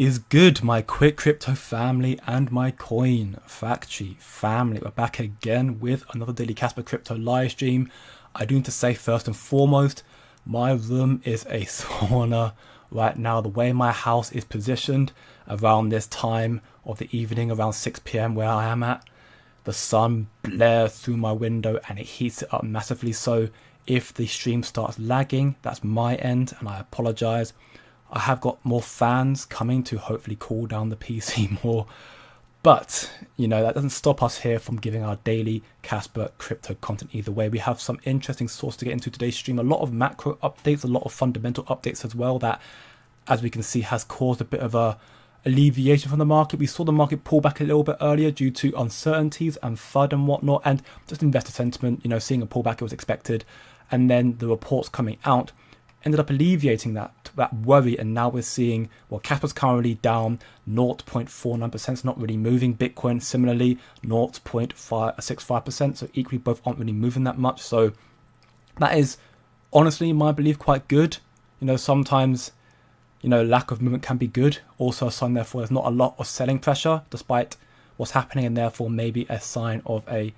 Is good, my quick crypto family and my coin factory family. We're back again with another daily Kaspa crypto live stream. I do need to say first and foremost, my room is a sauna right now. The way my house is positioned around this time of the evening, around 6 p.m. where I am at, the sun blares through my window and it heats it up massively. So if the stream starts lagging, that's my end and I apologize. I have got more fans coming to hopefully cool down the PC more. But, you know, that doesn't stop us here from giving our daily Kaspa crypto content either way. We have some interesting source to get into today's stream. A lot of macro updates, a lot of fundamental updates as well that, as we can see, has caused a bit of a alleviation from the market. We saw the market pull back a little bit earlier due to uncertainties and FUD and whatnot, and just investor sentiment, you know, seeing a pullback it was expected. And then the reports coming out ended up alleviating that worry, and now we're seeing, well, Kaspa's currently down 0.49%, it's not really moving. Bitcoin similarly 0.65%, so equally both aren't really moving that much. So that is honestly, in my belief, quite good. You know, sometimes, you know, lack of movement can be good. Also a sign, therefore, there's not a lot of selling pressure despite what's happening, and therefore maybe a sign of a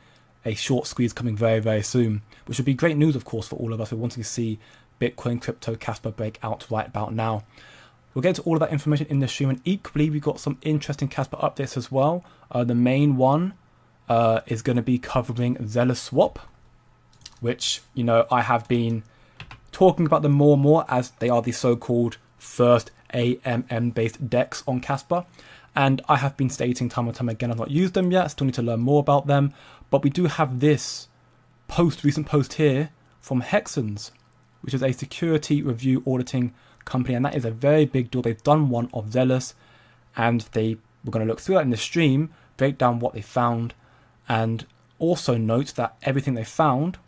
short squeeze coming very, very soon, which would be great news, of course, for all of us. We're wanting to see Bitcoin, crypto, Kaspa break out right about now. We'll get to all of that information in the stream, and equally we've got some interesting Kaspa updates as well. The main one is going to be covering Zealous Swap, which, you know, I have been talking about them more and more as they are the so-called first AMM based DEX on Kaspa, and I have been stating time and time again I've not used them yet, still need to learn more about them. But we do have this recent post here from Hexons, which is a security review auditing company, and that is a very big deal. They've done one of Zealous, and we're going to look through that in the stream, break down what they found, and also note that everything they found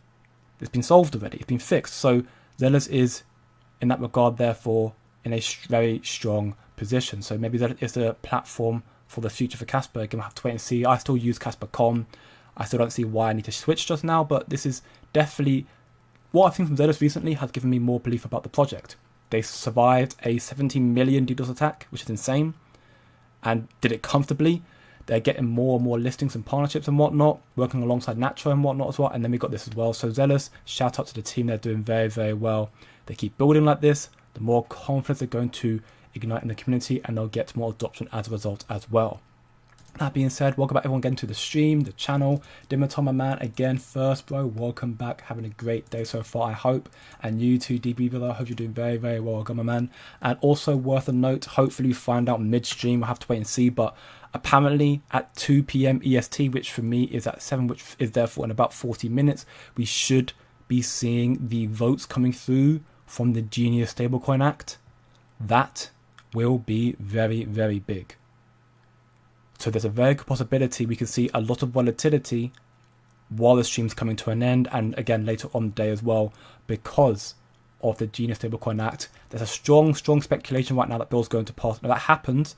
has been solved already, it's been fixed. So Zealous is, in that regard, therefore, in a very strong position. So maybe that is a platform for the future for Kaspa. Again, we'll have to wait and see. I still use Kaspa.com. I still don't see why I need to switch just now, but this is definitely what I've seen from Zealous recently has given me more belief about the project. They survived a 17 million DDoS attack, which is insane, and did it comfortably. They're getting more and more listings and partnerships and whatnot, working alongside Natro and whatnot as well. And then we got this as well. So Zealous, shout out to the team. They're doing very, very well. They keep building like this, the more confidence they're going to ignite in the community, and they'll get more adoption as a result as well. That being said, welcome back everyone getting to the stream, the channel. Dimitar, my man, again, first bro, welcome back. Having a great day so far, I hope. And you too, DB brother, I hope you're doing very, very well. Welcome, my man. And also worth a note, hopefully we find out midstream, we'll have to wait and see, but apparently at 2 p.m. EST, which for me is at 7, which is therefore in about 40 minutes, we should be seeing the votes coming through from the Genius Stablecoin Act. That will be very, very big. So there's a very good possibility we can see a lot of volatility while the stream's coming to an end, and again later on the day as well, because of the Genius Stablecoin Act. There's a strong speculation right now that bill's going to pass. Now that happens,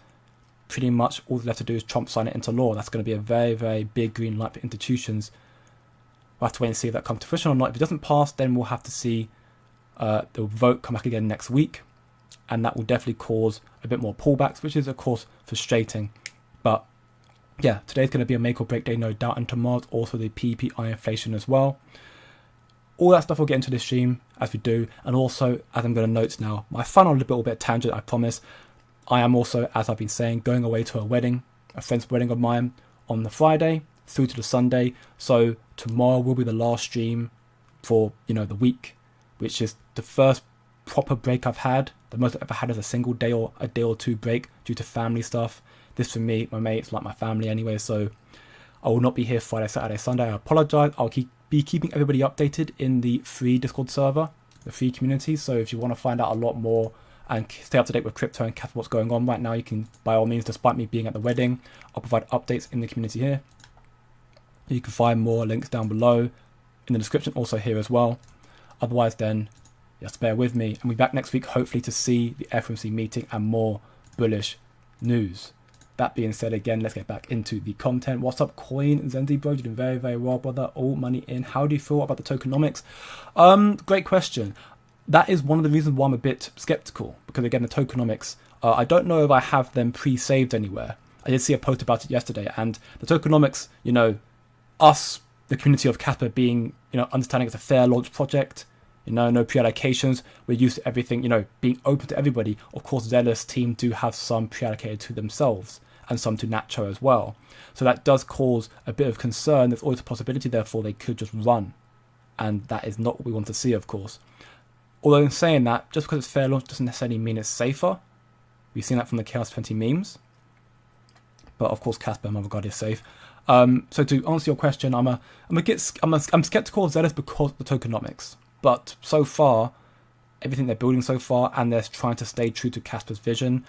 pretty much all that's left to do is Trump sign it into law. That's going to be a very, very big green light for institutions. We'll have to wait and see if that comes to fruition or not. If it doesn't pass, then we'll have to see the vote come back again next week, and that will definitely cause a bit more pullbacks, which is of course frustrating. But yeah, today's going to be a make or break day, no doubt, and tomorrow's also the PPI inflation as well. All that stuff we'll get into this stream as we do, and also, as I'm going to note now, my fun on a little bit of tangent, I promise. I am also, as I've been saying, going away to a friend's wedding of mine on the Friday through to the Sunday. So tomorrow will be the last stream for, you know, the week, which is the first proper break I've had. The most I've ever had is a single day or a day or two break due to family stuff. This for me, my mates, like my family anyway, so I will not be here Friday, Saturday, Sunday. I apologise. I'll be keeping everybody updated in the free Discord server, the free community. So if you want to find out a lot more and stay up to date with crypto and Kaspa, what's going on right now, you can, by all means, despite me being at the wedding, I'll provide updates in the community here. You can find more links down below in the description, also here as well. Otherwise, then, just bear with me. And we'll be back next week, hopefully, to see the FOMC meeting and more bullish news. That being said, again, let's get back into the content. What's up, Coin Zenzi, bro? You're doing very, very well, brother. All money in. How do you feel about the tokenomics? Great question. That is one of the reasons why I'm a bit skeptical, because again, the tokenomics I don't know if I have them pre-saved anywhere. I did see a post about it yesterday, and the tokenomics, us, the community of Kaspa being, understanding it's a fair launch project, no pre-allocations, we're used to everything, being open to everybody. Of course, Zealous team do have some pre-allocated to themselves and some to Nacho as well. So that does cause a bit of concern. There's always a possibility, therefore, they could just run. And that is not what we want to see, of course. Although in saying that, just because it's fair launch doesn't necessarily mean it's safer. We've seen that from the Chaos 20 memes. But of course, Kaspa, my regard, is safe. So to answer your question, I'm skeptical of Zealous because of the tokenomics. But so far, everything they're building so far, and they're trying to stay true to Kaspa's vision,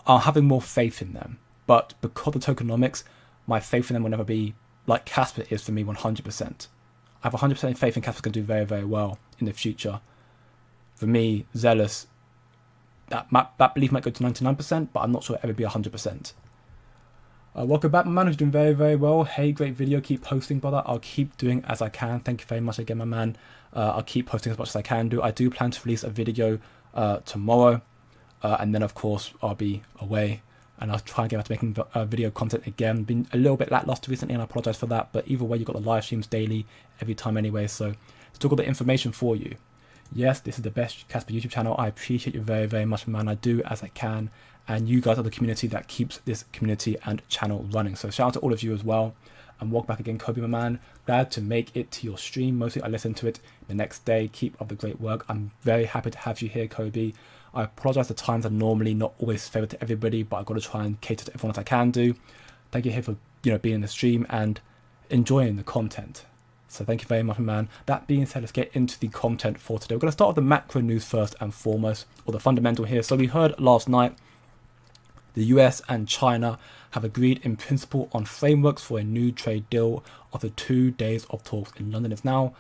I'm having more faith in them. But because of the tokenomics, my faith in them will never be like Kaspa is for me 100%. I have 100% faith in Kaspa going to do very, very well in the future. For me, Zealous, that belief might go to 99%, but I'm not sure it'll ever be 100%. Welcome back, my man, who's doing very, very well. Hey, great video. Keep posting, brother. I'll keep doing as I can. Thank you very much again, my man. I'll keep posting as much as I can do. I do plan to release a video tomorrow, and then, of course, I'll be away. And I'll try and get back to making video content again. Been a little bit lackluster recently, and I apologize for that. But either way, you've got the live streams daily, every time anyway. So still got the information for you. Yes, this is the best Kaspa YouTube channel. I appreciate you very, very much, man. I do as I can. And you guys are the community that keeps this community and channel running. So shout out to all of you as well. And welcome back again, Kobe, my man. Glad to make it to your stream. Mostly I listened to it the next day. Keep up the great work. I'm very happy to have you here, Kobe. I apologize, the times are normally not always favored to everybody, but I've got to try and cater to everyone that I can do. Thank you here for being in the stream and enjoying the content. So thank you very much, man. That being said, let's get into the content for today. We're going to start with the macro news first and foremost, or the fundamental here. So we heard last night the US and China have agreed in principle on frameworks for a new trade deal after 2 days of talks in London. It's now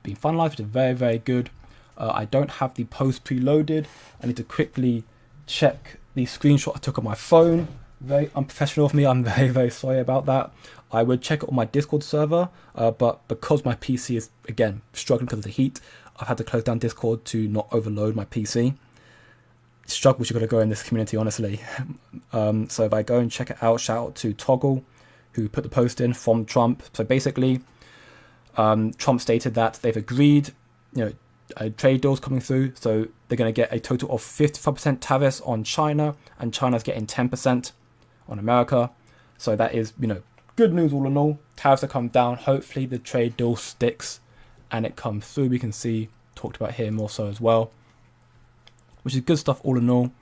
being finalized, which is very, very good. I don't have the post preloaded. I need to quickly check the screenshot I took on my phone. Very unprofessional of me. I'm very, very sorry about that. I would check it on my Discord server, but because my PC is, again, struggling because of the heat, I've had to close down Discord to not overload my PC. Struggles you've got to go in this community, honestly. So if I go and check it out, shout out to Toggle, who put the post in from Trump. So basically, Trump stated that they've agreed, a trade deals coming through, so they're going to get a total of 55% tariffs on China, and China's getting 10% on America. So that is, good news all in all. Tariffs have come down. Hopefully the trade deal sticks and it comes through. We can see, talked about here more so as well, which is good stuff all in all.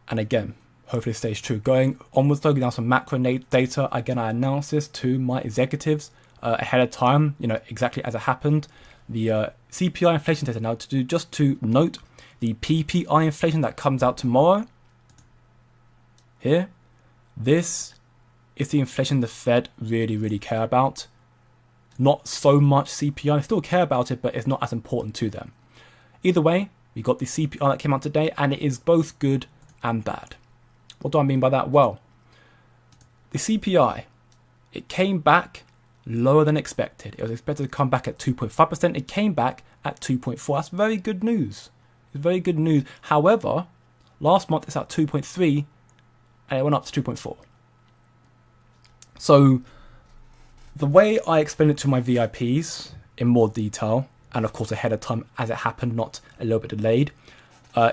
And again, hopefully it stays true. Going onwards though, down some macro data. Again, I announced this to my executives ahead of time, exactly as it happened. The CPI inflation data now, just to note, the PPI inflation that comes out tomorrow, here, this is the inflation the Fed really, really care about. Not so much CPI, they still care about it, but it's not as important to them. Either way, we got the CPI that came out today, and it is both good and bad. What do I mean by that? Well, the CPI, it came back lower than expected. It was expected to come back at 2.5%. It came back at 2.4%. That's very good news. It's very good news. However, last month it's at 2.3% and it went up to 2.4%. So the way I explained it to my VIPs in more detail, and of course ahead of time as it happened, not a little bit delayed,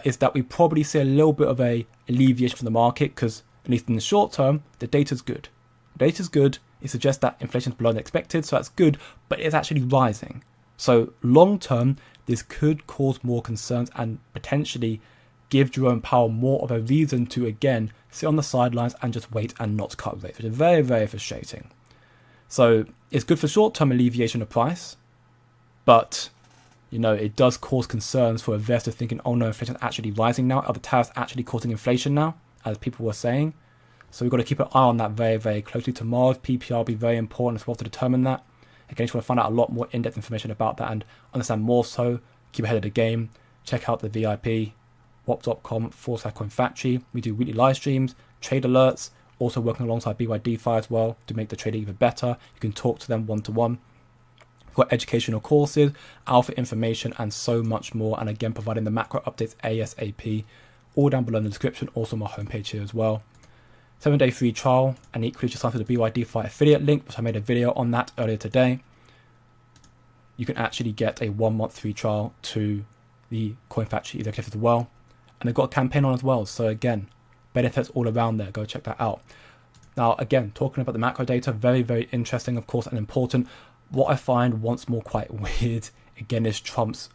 is that we probably see a little bit of a alleviation from the market because, at least in the short term, the data's good. The data's good. It suggests that inflation is below than expected, so that's good, but it's actually rising. So long term, this could cause more concerns and potentially give Jerome Powell more of a reason to, again, sit on the sidelines and just wait and not cut rates, which is very, very frustrating. So it's good for short-term alleviation of price, but, it does cause concerns for investors thinking, oh no, inflation is actually rising now. Are the tariffs actually causing inflation now, as people were saying? So we've got to keep an eye on that very, very closely. Tomorrow's PPR will be very important as well to determine that. Again, if you want to find out a lot more in-depth information about that and understand more so, keep ahead of the game, check out the VIP, wop.com/coinfactory. We do weekly live streams, trade alerts, also working alongside BYDFI as well to make the trading even better. You can talk to them one-to-one. We've got educational courses, alpha information, and so much more. And again, providing the macro updates ASAP all down below in the description, also my homepage here as well. 7-day free trial, and equally just sign for the BYDFI affiliate link, which I made a video on that earlier today. You can actually get a 1-month free trial to the Coin Factory executive as well. And they've got a campaign on as well. So again, benefits all around there. Go check that out. Now, again, talking about the macro data, very, very interesting, of course, and important. What I find once more quite weird, again, is Trump's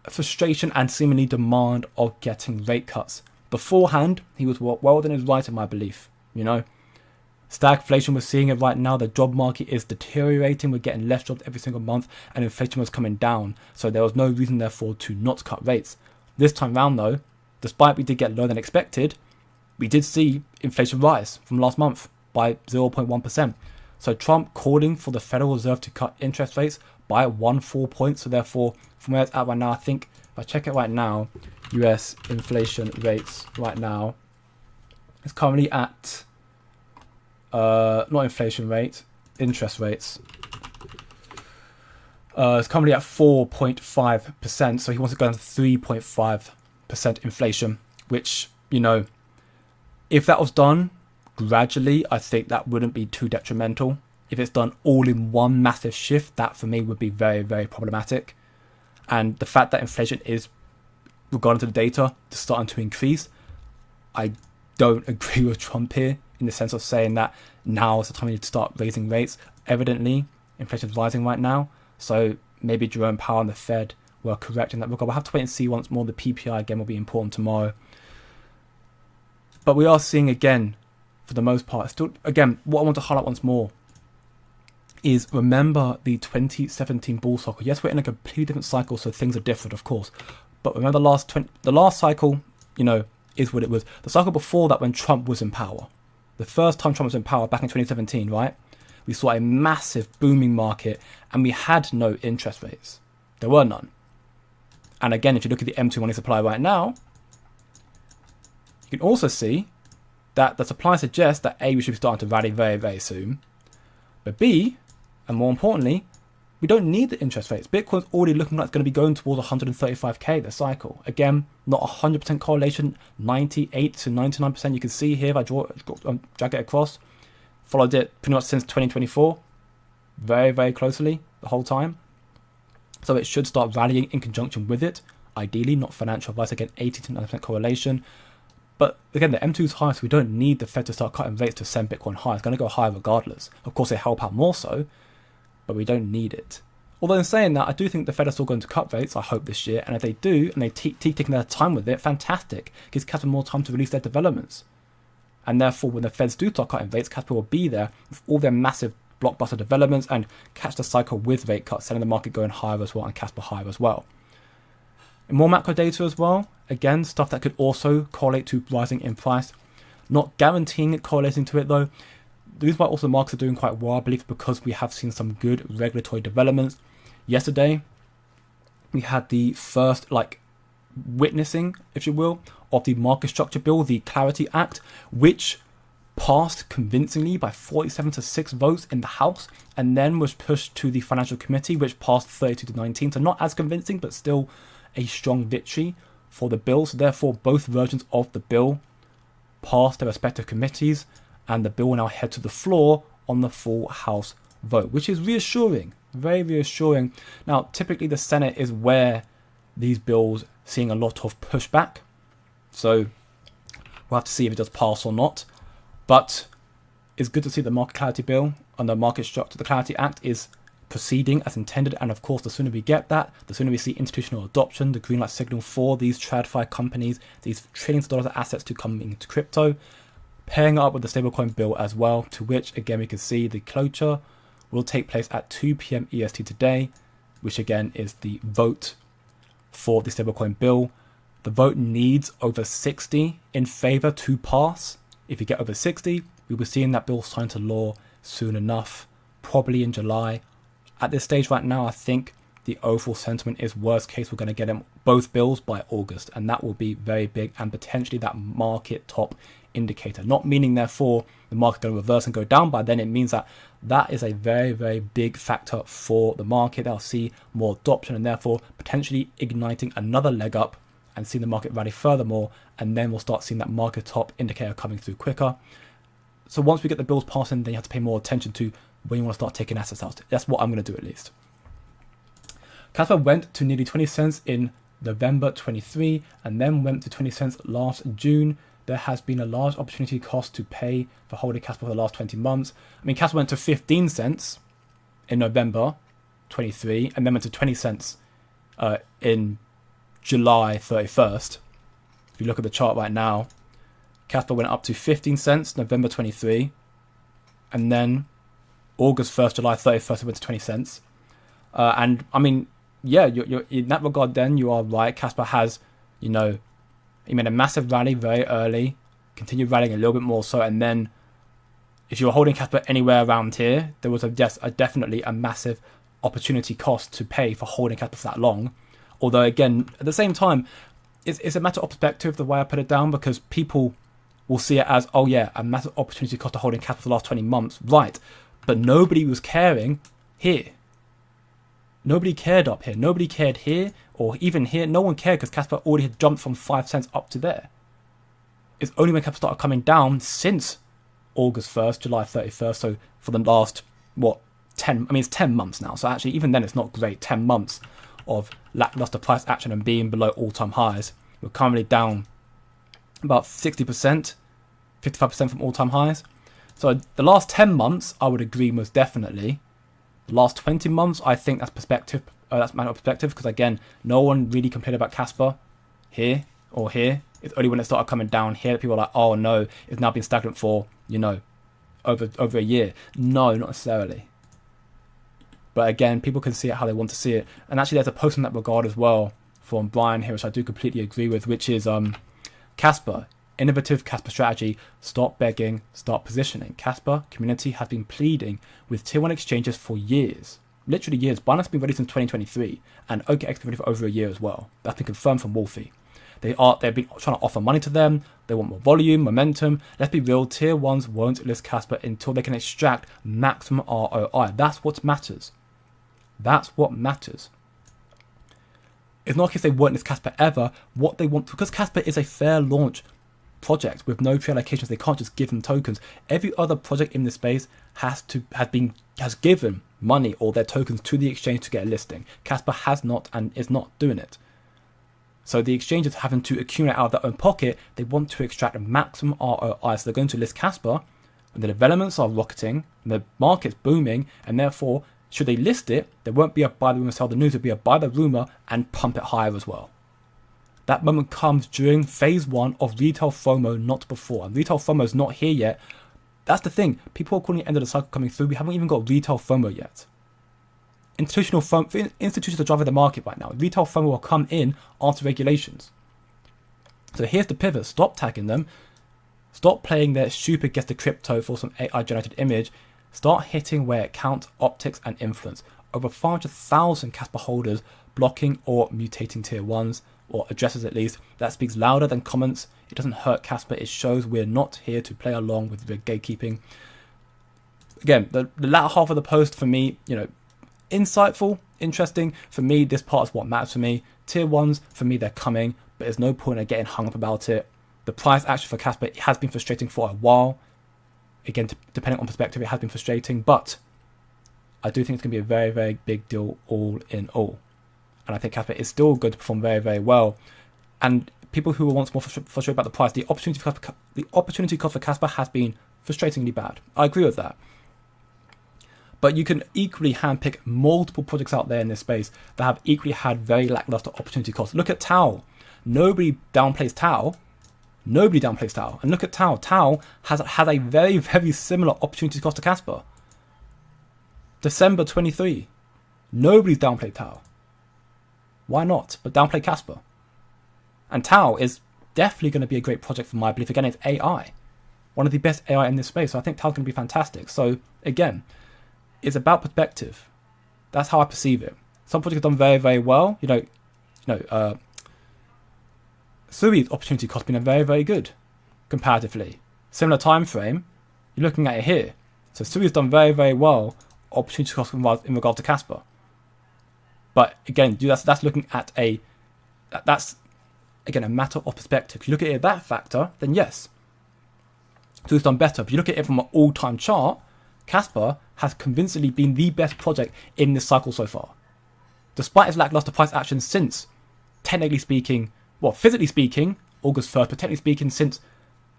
frustration and seemingly demand of getting rate cuts. Beforehand, he was well within his right, in my belief. You know, stagflation, we're seeing it right now. The job market is deteriorating. We're getting less jobs every single month, and inflation was coming down. So there was no reason, therefore, to not cut rates. This time round, though, despite we did get lower than expected, we did see inflation rise from last month by 0.1%. So Trump calling for the Federal Reserve to cut interest rates by 1 full point. So therefore, from where it's at right now, I think if I check it right now, US inflation rates right now, it's currently at, not inflation rate, interest rates. It's currently at 4.5%. So he wants to go down to 3.5% inflation, which, you know, if that was done gradually, I think that wouldn't be too detrimental. If it's done all in one massive shift, that for me would be very, very problematic. And the fact that inflation is, regarding to the data, starting to increase, I don't agree with Trump here in the sense of saying that now is the time you need to start raising rates. Evidently, inflation is rising right now. So maybe Jerome Powell and the Fed were correct in that regard. We'll have to wait and see once more. The PPI again will be important tomorrow. But we are seeing again, for the most part, still, again, what I want to highlight once more is remember the 2017 bull cycle. Yes, we're in a completely different cycle, so things are different, of course. But remember the last cycle, you know, is what it was. The cycle before that, when Trump was in power, the first time Trump was in power back in 2017, right? We saw a massive booming market and we had no interest rates. There were none. And again, if you look at the M2 money supply right now, you can also see that the supply suggests that A, we should be starting to rally very, very soon. But B, and more importantly, we don't need the interest rates. Bitcoin's already looking like it's going to be going towards 135k this cycle. Again, not 100% correlation, 98 to 99%. You can see here, if I drag it across, followed it pretty much since 2024, very, very closely the whole time. So it should start rallying in conjunction with it. Ideally, not financial advice, again, 80 to 90% correlation. But again, the M2 is high, so we don't need the Fed to start cutting rates to send Bitcoin high. It's going to go higher regardless. Of course, they help out more so, but we don't need it. Although in saying that, I do think the Fed are still going to cut rates, I hope, this year. And if they do, and they keep taking their time with it, fantastic. Gives Casper more time to release their developments. And therefore, when the Feds do start cutting rates, Casper will be there with all their massive blockbuster developments and catch the cycle with rate cuts, selling the market going higher as well and Casper higher as well. And more macro data as well. Again, stuff that could also correlate to rising in price. Not guaranteeing it correlating to it though. The reason why also the markets are doing quite well, I believe, because we have seen some good regulatory developments. Yesterday, we had the first, witnessing, if you will, of the market structure bill, the Clarity Act, which passed convincingly by 47 to 6 votes in the House, and then was pushed to the Financial Committee, which passed 32 to 19. So not as convincing, but still a strong victory for the bill. So therefore, both versions of the bill passed their respective committees, and the bill will now head to the floor on the full House vote, which is reassuring, very reassuring. Now, typically the Senate is where these bills seeing a lot of pushback, so we'll have to see if it does pass or not. But it's good to see the Market Clarity Bill and the Market Structure, the Clarity Act, is proceeding as intended. And of course, the sooner we get that, the sooner we see institutional adoption, the green light signal for these TradFi companies, these trillions of dollars of assets to come into crypto, pairing up with the stablecoin bill as well, to which again we can see the cloture will take place at 2 p.m. EST today, which again is the vote for the stablecoin bill. The vote needs over 60 in favor to pass. If you get over 60, we'll be seeing that bill signed to law soon enough, probably in July. At this stage right now, I think the overall sentiment is worst case, we're going to get them both bills by August, and that will be very big and potentially that market top indicator. Not meaning therefore the market going to reverse and go down by then. It means that that is a very, very big factor for the market. They'll see more adoption and therefore potentially igniting another leg up and seeing the market rally furthermore, and then we'll start seeing that market top indicator coming through quicker. So once we get the bills passing, then you have to pay more attention to when you want to start taking assets out. That's what I'm going to do at least. Kaspa went to nearly 20 cents in November 23 and then went to 20 cents last June. There has been a large opportunity cost to pay for holding Kaspa for the last 20 months. I mean, Kaspa went to 15 cents in November 23 and then went to 20 cents in July 31st. If you look at the chart right now, Kaspa went up to 15 cents November 23 and then August 1st, July 31st, it went to 20 cents. And I mean, yeah, you're in that regard then you are right. Kaspa has, you know, he made a massive rally very early, continued rallying a little bit more so, and then if you were holding Kaspa anywhere around here, there was definitely a massive opportunity cost to pay for holding Kaspa for that long. Although again, at the same time, it's a matter of perspective the way I put it down, because people will see it as, oh yeah, a massive opportunity cost of holding Kaspa for the last 20 months, right? But nobody was caring here. Nobody cared up here. Nobody cared here or even here. No one cared because Kaspa already had jumped from 5 cents up to there. It's only when Kaspa started coming down since August 1st, July 31st. So for the last, 10, I mean, it's 10 months now. So actually, even then, it's not great. 10 months of lackluster price action and being below all-time highs. We're currently down about 60%, 55% from all-time highs. So the last 10 months, I would agree most definitely. The last 20 months, I think that's perspective. That's a matter of perspective, because again, no one really complained about Kaspa here or here. It's only when it started coming down here that people are like, oh no, it's now been stagnant for, you know, over a year. No, not necessarily. But again, people can see it how they want to see it. And actually, there's a post in that regard as well from Brian here, which I do completely agree with, which is Kaspa. Innovative Kaspa strategy, stop begging, start positioning. Kaspa community has been pleading with tier 1 exchanges for years. Literally years. Binance has been ready since 2023 and OKX has been ready for over a year as well. That's been confirmed from Wolfie. They've been trying to offer money to them. They want more volume, momentum. Let's be real, tier 1s won't list Kaspa until they can extract maximum ROI. That's what matters. That's what matters. It's not like if they won't list Kaspa ever. What they want, because Kaspa is a fair launch project with no trade allocations, they can't just give them tokens. Every other project in this space has given money or their tokens to the exchange to get a listing. Kaspa has not and is not doing it. So the exchanges having to accumulate out of their own pocket, they want to extract a maximum ROI. So they're going to list Kaspa when the developments are rocketing, and the market's booming, and therefore, should they list it, there won't be a buy the rumor, sell the news, it'll be a buy the rumor and pump it higher as well. That moment comes during phase 1 of retail FOMO, not before. And retail FOMO is not here yet. That's the thing. People are calling the end of the cycle coming through. We haven't even got retail FOMO yet. Institutions are driving the market right now. Retail FOMO will come in after regulations. So here's the pivot. Stop tagging them. Stop playing their stupid guess the crypto for some AI generated image. Start hitting where it counts, optics and influence. Over 500,000 Kaspa holders blocking or mutating tier 1s. Or addresses at least. That speaks louder than comments. It doesn't hurt Kaspa. It shows we're not here to play along with the gatekeeping. Again, the latter half of the post for me, you know, insightful, interesting. For me, this part is what matters for me. Tier 1s, for me, they're coming, but there's no point in getting hung up about it. The price action for Kaspa, it has been frustrating for a while. Again, depending on perspective, it has been frustrating, but I do think it's going to be a very, very big deal all in all. And I think Kaspa is still going to perform very, very well. And people who were once more frustrated about the price, the opportunity cost for Kaspa has been frustratingly bad. I agree with that. But you can equally handpick multiple projects out there in this space that have equally had very lackluster opportunity costs. Look at Tau. Nobody downplays Tau. And look at Tau. Tau has a very, very similar opportunity cost to Kaspa. December 23. Nobody's downplayed Tau. Why not? But downplay Kaspa. And Tau is definitely going to be a great project for my belief. Again, it's AI. One of the best AI in this space. So I think Tau's going to be fantastic. So again, it's about perspective. That's how I perceive it. Some projects have done very, very well. Sui's opportunity cost been very, very good comparatively. Similar time frame. You're looking at it here. So Sui's done very, very well. Opportunity cost in regard to Kaspa. But again, that's looking at that's again, a matter of perspective. If you look at it that factor, then yes, Tools done better. If you look at it from an all-time chart, Kaspa has convincingly been the best project in this cycle so far. Despite its lackluster price action since, technically speaking, well, physically speaking, August 1st, but technically speaking, since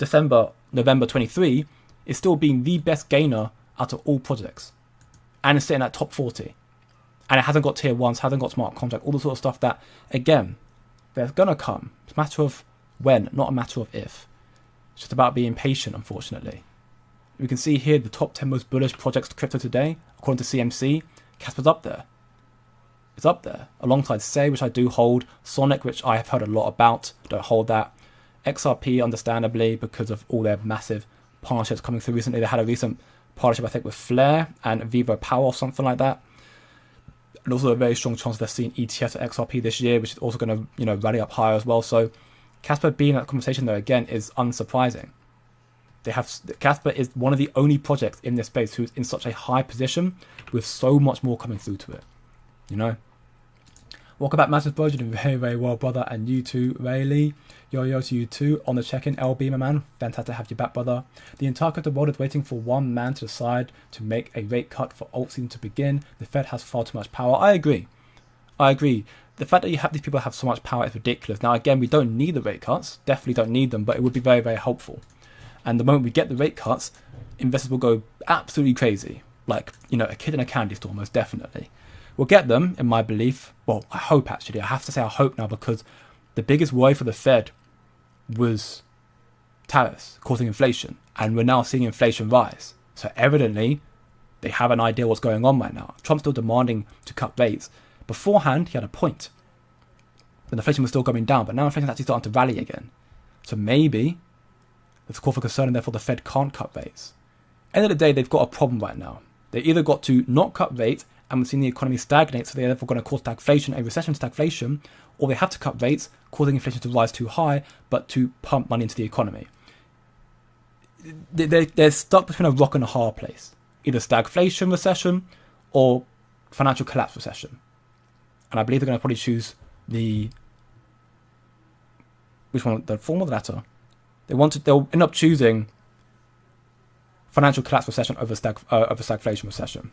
November 23, it's still been the best gainer out of all projects. And it's sitting at top 40. And it hasn't got tier 1s, hasn't got smart contract, all the sort of stuff that, again, they're going to come. It's a matter of when, not a matter of if. It's just about being patient, unfortunately. We can see here the top 10 most bullish projects to crypto today, according to CMC. Kaspa's up there. It's up there. Alongside Say, which I do hold. Sonic, which I have heard a lot about. Don't hold that. XRP, understandably, because of all their massive partnerships coming through recently. They had a recent partnership, I think, with Flare and Vivo Power or something like that. And also a very strong chance of they're seeing ETFs at XRP this year, which is also going to, rally up higher as well. So Kaspa being in that conversation, though, again, is unsurprising. Kaspa is one of the only projects in this space who's in such a high position with so much more coming through to it. Welcome back, Massive Bro. You're doing very, very well, brother. And you too, Rayleigh. Yo to you too. On the check-in, LB, my man. Fantastic to have you back, brother. The entire crypto world is waiting for one man to decide to make a rate cut for alt season to begin. The Fed has far too much power. I agree. The fact that you have these people have so much power is ridiculous. Now, again, we don't need the rate cuts. Definitely don't need them, but it would be very, very helpful. And the moment we get the rate cuts, investors will go absolutely crazy. Like, a kid in a candy store, most definitely. We'll get them, in my belief. Well, I hope, actually. I have to say I hope now, because the biggest worry for the Fed was tariffs causing inflation. And we're now seeing inflation rise. So evidently, they have an idea what's going on right now. Trump's still demanding to cut rates. Beforehand, he had a point. But inflation was still going down. But now inflation is actually starting to rally again. So maybe there's a call for concern, and therefore the Fed can't cut rates. End of the day, they've got a problem right now. They either got to not cut rates, and we've seen the economy stagnate, so they're therefore going to cause stagflation, a recession stagflation, or they have to cut rates, causing inflation to rise too high, but to pump money into the economy. They're stuck between a rock and a hard place. Either stagflation recession, or financial collapse recession. And I believe they're going to probably choose which one, the former or the latter? They'll end up choosing financial collapse recession over stagflation recession.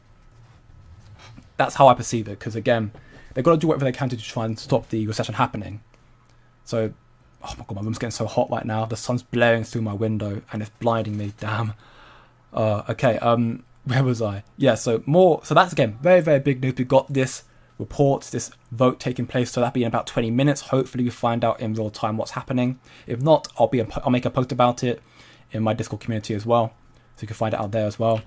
That's how I perceive it, because again, they've got to do whatever they can to try and stop the recession happening. So, oh my god, my room's getting so hot right now. The sun's blaring through my window and it's blinding me. Damn. Okay. Where was I? Yeah. So that's again very, very big news. We got this report, this vote taking place. So that'll be in about 20 minutes. Hopefully, we find out in real time what's happening. If not, I'll make a post about it in my Discord community as well, so you can find it out there as well.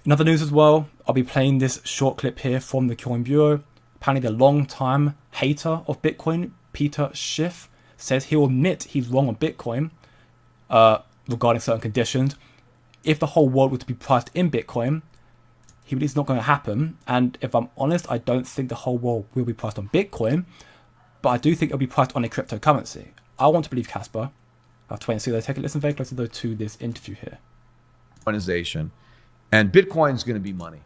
In other news as well, I'll be playing this short clip here from the Coin Bureau. Apparently, the long-time hater of Bitcoin, Peter Schiff, says he'll admit he's wrong on Bitcoin regarding certain conditions. If the whole world were to be priced in Bitcoin, he believes it's not going to happen. And if I'm honest, I don't think the whole world will be priced on Bitcoin, but I do think it'll be priced on a cryptocurrency. I want to believe Kaspa. I have to wait and see. Take a listen very closely though to this interview here. Organization. And Bitcoin's going to be money.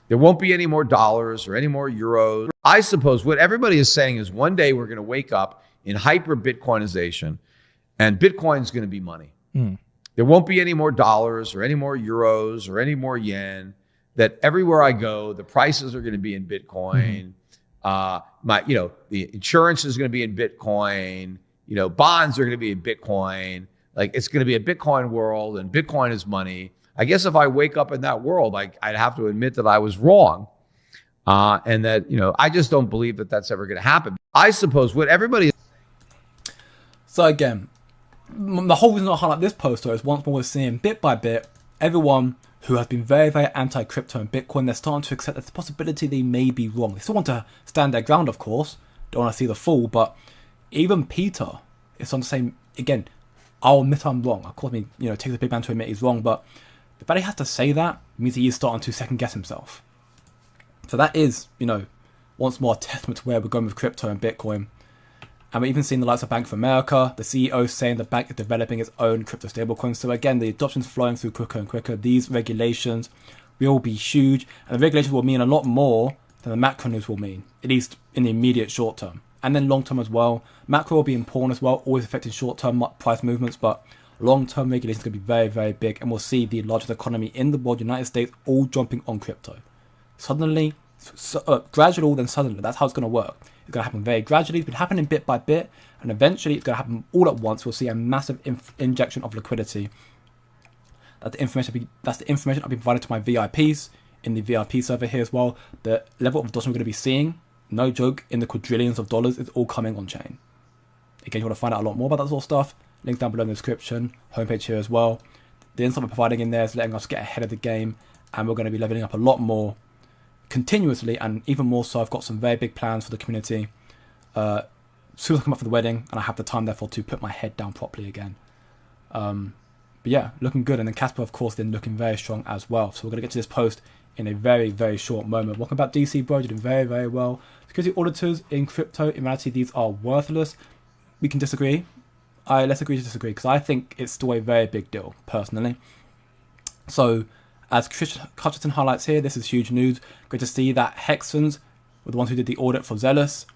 There won't be any more dollars or any more euros. I suppose what everybody is saying is one day we're going to wake up in hyper Bitcoinization and Bitcoin's going to be money. There won't be any more dollars or any more euros or any more yen. That everywhere I go, the prices are going to be in Bitcoin. The insurance is going to be in Bitcoin. Bonds are going to be in Bitcoin. Like, it's going to be a Bitcoin world, and Bitcoin is money. I guess if I wake up in that world, I'd have to admit that I was wrong. And that, I just don't believe that that's ever going to happen. I suppose what everybody is. So again, the whole reason I highlight this poster is once more we're seeing bit by bit, everyone who has been very, very anti-crypto and Bitcoin, they're starting to accept that the possibility they may be wrong. They still want to stand their ground, of course. Don't want to see the fool, but even Peter is on the same, again, I'll admit I'm wrong. Of course, it takes a big man to admit he's wrong, but the fact he has to say that means he is starting to second guess himself. So that is, once more a testament to where we're going with crypto and Bitcoin. And we're even seeing the likes of Bank of America, the CEO saying the bank is developing its own crypto stablecoins. So again, the adoption's flowing through quicker and quicker. These regulations will be huge, and the regulations will mean a lot more than the macro news will mean, at least in the immediate short term. and then long term as well. Macro will be important as well, always affecting short term price movements, but long term regulation is going to be very, very big, and we'll see the largest economy in the world, United States, all jumping on crypto. Suddenly, gradual, then suddenly. That's how it's going to work. It's going to happen very gradually. It's been happening bit by bit, and eventually it's going to happen all at once. We'll see a massive injection of liquidity. That's the information I've been provided to my VIPs in the VIP server here as well. The level of adoption we're going to be seeing, no joke, in the quadrillions of dollars, is all coming on chain. Again, you want to find out a lot more about that sort of stuff, links down below in the description, homepage here as well. The insight we're providing in there is letting us get ahead of the game, and we're going to be leveling up a lot more continuously, and even more so. I've got some very big plans for the community. As soon as I come up for the wedding, and I have the time therefore to put my head down properly again. But yeah, looking good. And then Kaspa, of course, then looking very strong as well. So we're going to get to this post in a very, very short moment. Welcome back, DC bro. You're doing very, very well. Security auditors in crypto, in reality, these are worthless. We can disagree. Let's agree to disagree, because I think it's still a very big deal, personally. So, as Hutchinson highlights here, this is huge news. Great to see that Hexens were the ones who did the audit for Zealous.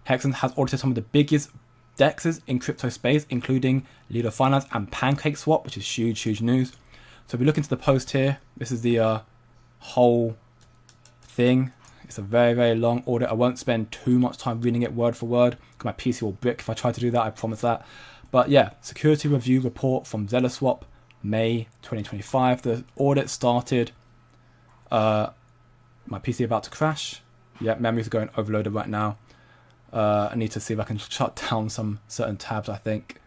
Hexen has audited some of the biggest DEXs in crypto space, including Lido Finance and PancakeSwap, which is huge, huge news. So if we look into the post here, this is the whole thing. It's a very, very long audit. I won't spend too much time reading it word for word, because my PC will brick if I try to do that, I promise that. But yeah, security review report from ZealorSwap, May 2025. The audit started. My PC about to crash. Yeah, memories are going overloaded right now. I need to see if I can shut down some certain tabs, I think.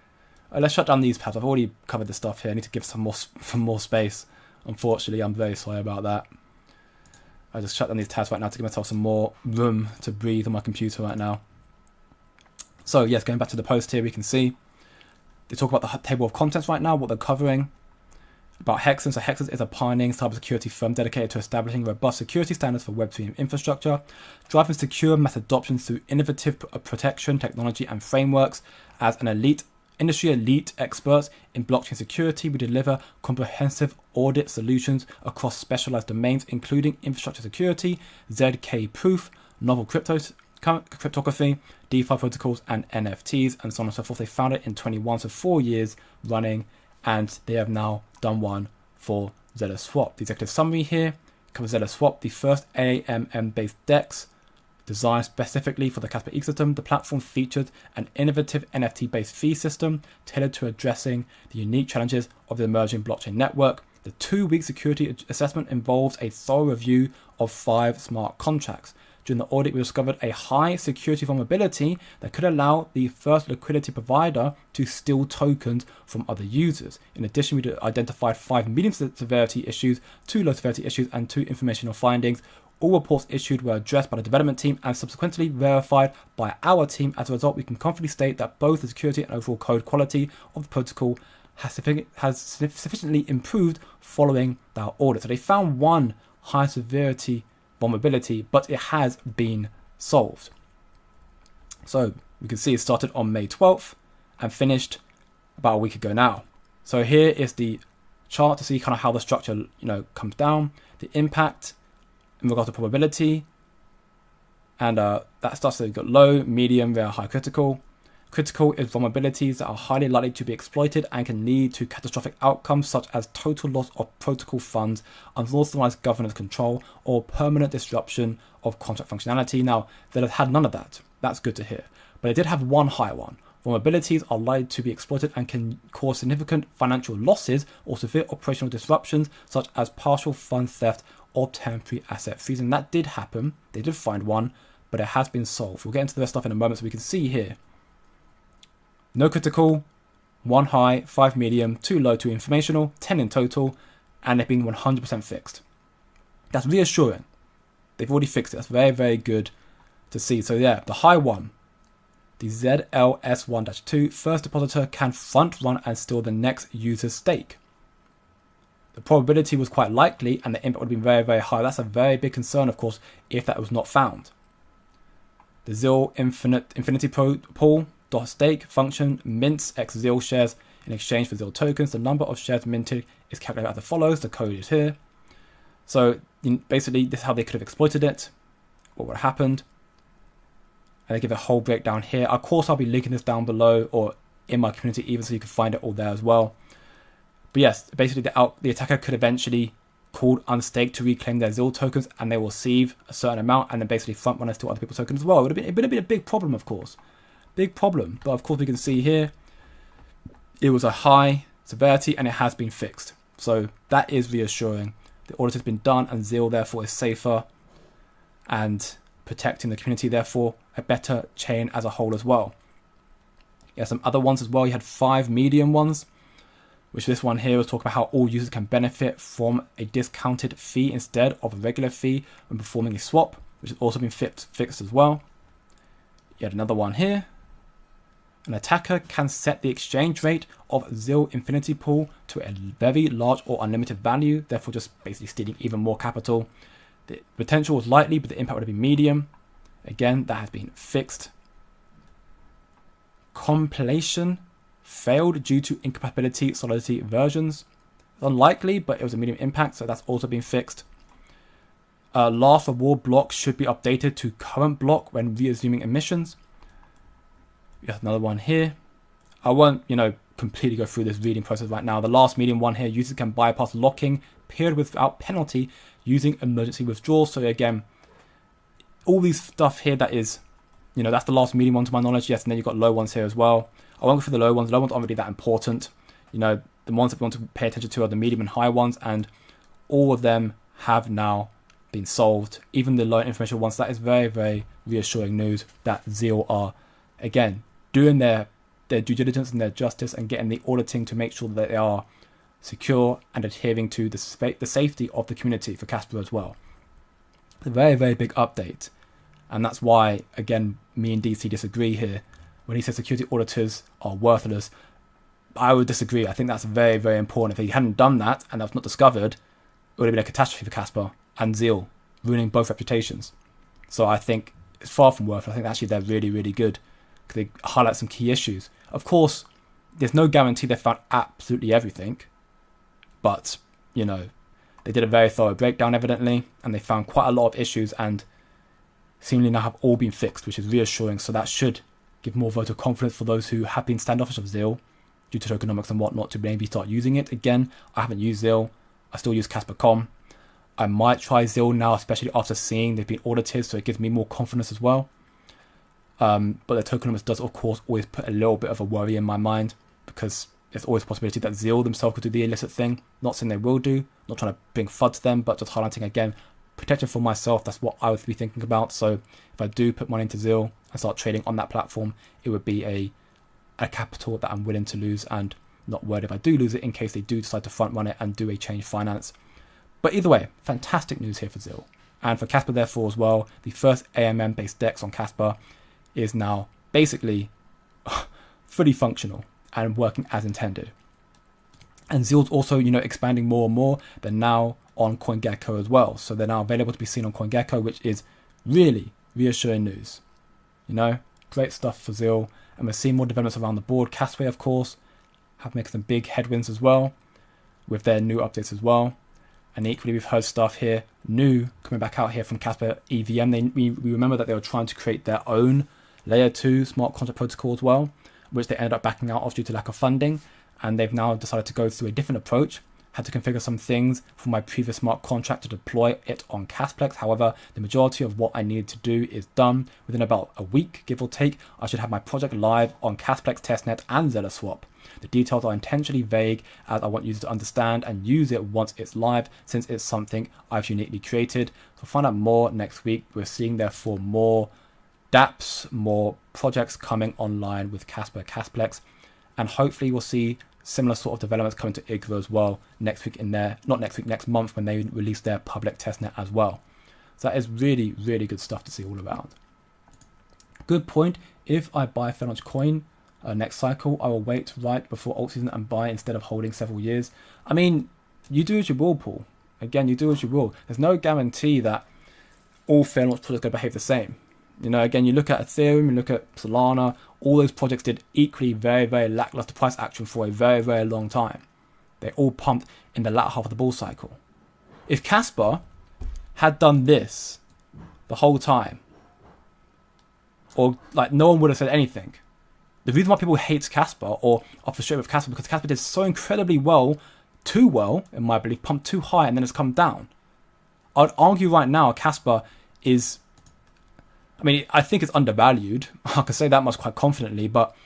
Let's shut down these tabs. I've already covered the stuff here. I need to give some more space. Unfortunately, I'm very sorry about that. I just shut down these tabs right now to give myself some more room to breathe on my computer right now. So yes, going back to the post here, we can see they talk about the table of contents right now, what they're covering. About Hexen. So Hexen is a pioneering cybersecurity firm dedicated to establishing robust security standards for Web3 infrastructure, driving secure mass adoption through innovative protection technology and frameworks. As an industry elite experts in blockchain security, we deliver comprehensive audit solutions across specialized domains, including infrastructure security, ZK proof, novel cryptography, DeFi protocols, and NFTs, and so on and so forth. They founded in 21, so 4 years running, and they have now done one for ZealorSwap. The executive summary here covers ZealorSwap, the first AMM-based DEX designed specifically for the Kaspa ecosystem. The platform featured an innovative NFT-based fee system tailored to addressing the unique challenges of the emerging blockchain network. The 2-week security assessment involves a thorough review of 5 smart contracts. During the audit, we discovered a high security vulnerability that could allow the first liquidity provider to steal tokens from other users. In addition, we identified 5 medium severity issues, 2 low severity issues, and 2 informational findings. All reports issued were addressed by the development team and subsequently verified by our team. As a result, we can confidently state that both the security and overall code quality of the protocol has sufficiently improved following our audit. So they found one high severity vulnerability, but it has been solved. So we can see it started on May 12th and finished about a week ago now. So here is the chart to see kind of how the structure, comes down, the impact in regards to probability, and that starts to got low, medium, very high, critical. Critical is vulnerabilities that are highly likely to be exploited and can lead to catastrophic outcomes such as total loss of protocol funds, unauthorized governance control, or permanent disruption of contract functionality. Now, they have had none of that. That's good to hear. But they did have one high one. Vulnerabilities are likely to be exploited and can cause significant financial losses or severe operational disruptions such as partial fund theft or temporary asset freezing. That did happen. They did find one, but it has been solved. We'll get into the stuff in a moment so we can see here. No critical, 1 high, 5 medium, 2 low, 2 informational, 10 in total, and they've been 100% fixed. That's reassuring. They've already fixed it. That's very, very good to see. So yeah, the high one, the ZLS1-2, first depositor can front run and steal the next user's stake. The probability was quite likely and the impact would have been very, very high. That's a very big concern, of course, if that was not found. The ZIL Infinity Pool .stake function mints X ZIL shares in exchange for ZIL tokens. The number of shares minted is calculated as follows. The code is here. So basically, this is how they could have exploited it, what would have happened. And they give a whole breakdown here. Of course, I'll be linking this down below or in my community even, so you can find it all there as well. But yes, basically the attacker could eventually call Unstake to reclaim their ZIL tokens, and they will receive a certain amount and then basically front run us to other people's tokens as well. It would have been a big problem, of course. Big problem. But of course, we can see here, it was a high severity and it has been fixed. So that is reassuring. The audit has been done and ZIL therefore is safer and protecting the community, therefore a better chain as a whole as well. You have some other ones as well. You had 5 medium ones, which this one here was talking about how all users can benefit from a discounted fee instead of a regular fee when performing a swap, which has also been fixed as well. You had another one here. An attacker can set the exchange rate of ZIL Infinity Pool to a very large or unlimited value, therefore just basically stealing even more capital. The potential was likely, but the impact would have been medium. Again, that has been fixed. Compilation failed due to incompatibility Solidity versions. Unlikely, but it was a medium impact, so that's also been fixed. Last reward block should be updated to current block when resuming emissions. We have another one here. I won't, completely go through this reading process right now. The last medium one here, users can bypass locking period without penalty using emergency withdrawal. So again, all these stuff here that is, that's the last medium one to my knowledge. Yes, and then you've got low ones here as well. I won't go through the low ones. Low ones aren't really that important. The ones that we want to pay attention to are the medium and high ones, and all of them have now been solved. Even the low information ones, that is very, very reassuring news that ZIL are, again, doing their due diligence and their justice and getting the auditing to make sure that they are secure and adhering to the safety of the community for Kaspa as well. It's a very, very big update. And that's why, again, me and DC disagree here. When he says security auditors are worthless, I would disagree. I think that's very, very important. If he hadn't done that and that's not discovered, it would have been a catastrophe for Kaspa and ZIL, ruining both reputations. So I think it's far from worthless. I think actually they're really, really good because they highlight some key issues. Of course, there's no guarantee they found absolutely everything, but, they did a very thorough breakdown evidently, and they found quite a lot of issues and seemingly now have all been fixed, which is reassuring. So that should give more voter confidence for those who have been standoffish of ZIL due to tokenomics and whatnot to maybe start using it. Again, I haven't used ZIL. I still use Kaspa.com. I might try ZIL now, especially after seeing they've been audited, so it gives me more confidence as well. But the tokenomics does, of course, always put a little bit of a worry in my mind because there's always a possibility that ZIL themselves could do the illicit thing. Not saying they will do, not trying to bring FUD to them, but just highlighting again, protection for myself, that's what I would be thinking about. So if I do put money into ZIL and start trading on that platform, it would be a capital that I'm willing to lose and not worried if I do lose it in case they do decide to front run it and do a change finance. But either way, fantastic news here for ZIL. And for Kaspa therefore as well, the first AMM based DEX on Kaspa is now basically fully functional and working as intended. And ZIL's also, expanding more and more. They're now on CoinGecko as well. So they're now available to be seen on CoinGecko, which is really reassuring news. Great stuff for ZIL. And we're seeing more developments around the board. Kaspa, of course, have making some big headwinds as well with their new updates as well. And equally, we've heard stuff here new coming back out here from Kaspa EVM. We remember that they were trying to create their own layer 2 smart contract protocol as well, which they ended up backing out of due to lack of funding. And they've now decided to go through a different approach. Had to configure some things for my previous smart contract to deploy it on Casplex. However, the majority of what I needed to do is done. Within about a week, give or take, I should have my project live on Casplex testnet and ZellaSwap. The details are intentionally vague as I want users to understand and use it once it's live, since it's something I've uniquely created. So find out more next week. We're seeing therefore more dApps, more projects coming online with Casplex, and hopefully we'll see similar sort of developments coming to IGRA as well next week next month when they release their public testnet as well. So that is really, really good stuff to see all around. Good point. If I buy Phalanx coin next cycle, I will wait right before alt season and buy instead of holding several years. I mean, you do as you will, Paul. Again, you do as you will. There's no guarantee that all Phalanx projects are going to behave the same. Again, you look at Ethereum, you look at Solana, all those projects did equally very, very lackluster price action for a very, very long time. They all pumped in the latter half of the bull cycle. If Kaspa had done this the whole time, or like no one would have said anything. The reason why people hate Kaspa or are frustrated with Kaspa because Kaspa did so incredibly well, too well, in my belief, pumped too high and then it's come down. I'd argue right now Kaspa is, I mean, I think it's undervalued. I can say that much quite confidently, but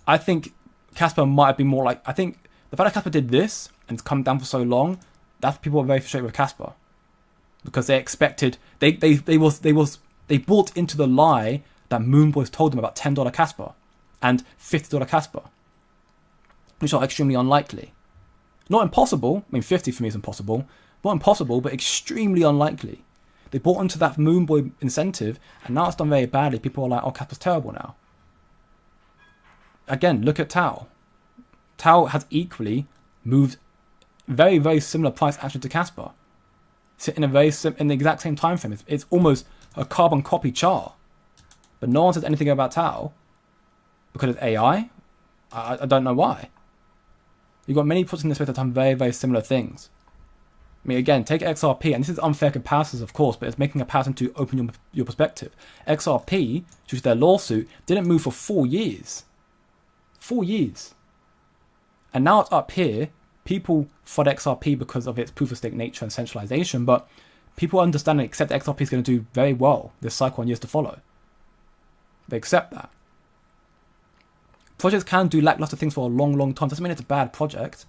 I think Kaspa might be more like, I think the fact that Kaspa did this and it's come down for so long, that's people are very frustrated with Kaspa because they expected, they bought into the lie that Moon Boys told them about $10 Kaspa and $50 Kaspa, which are extremely unlikely. Not impossible. I mean, 50 for me is impossible. Not impossible, but extremely unlikely. They bought into that Moon Boy incentive, and now it's done very badly. People are like, oh, Kaspa's terrible now. Again, look at Tau. Tau has equally moved very, very similar price action to Kaspa. In the exact same time frame. It's almost a carbon copy chart. But no one says anything about Tau because it's AI. I don't know why. You've got many projects in this space that have done very, very similar things. I mean, again, take XRP, and this is unfair comparisons, of course, but it's making a comparison to open your perspective. XRP, due to their lawsuit, didn't move for 4 years. 4 years. And now it's up here. People fought XRP because of its proof-of-stake nature and centralization, but people understand and accept that XRP is going to do very well this cycle and years to follow. They accept that. Projects can do lackluster things for a long, long time. Doesn't mean it's a bad project.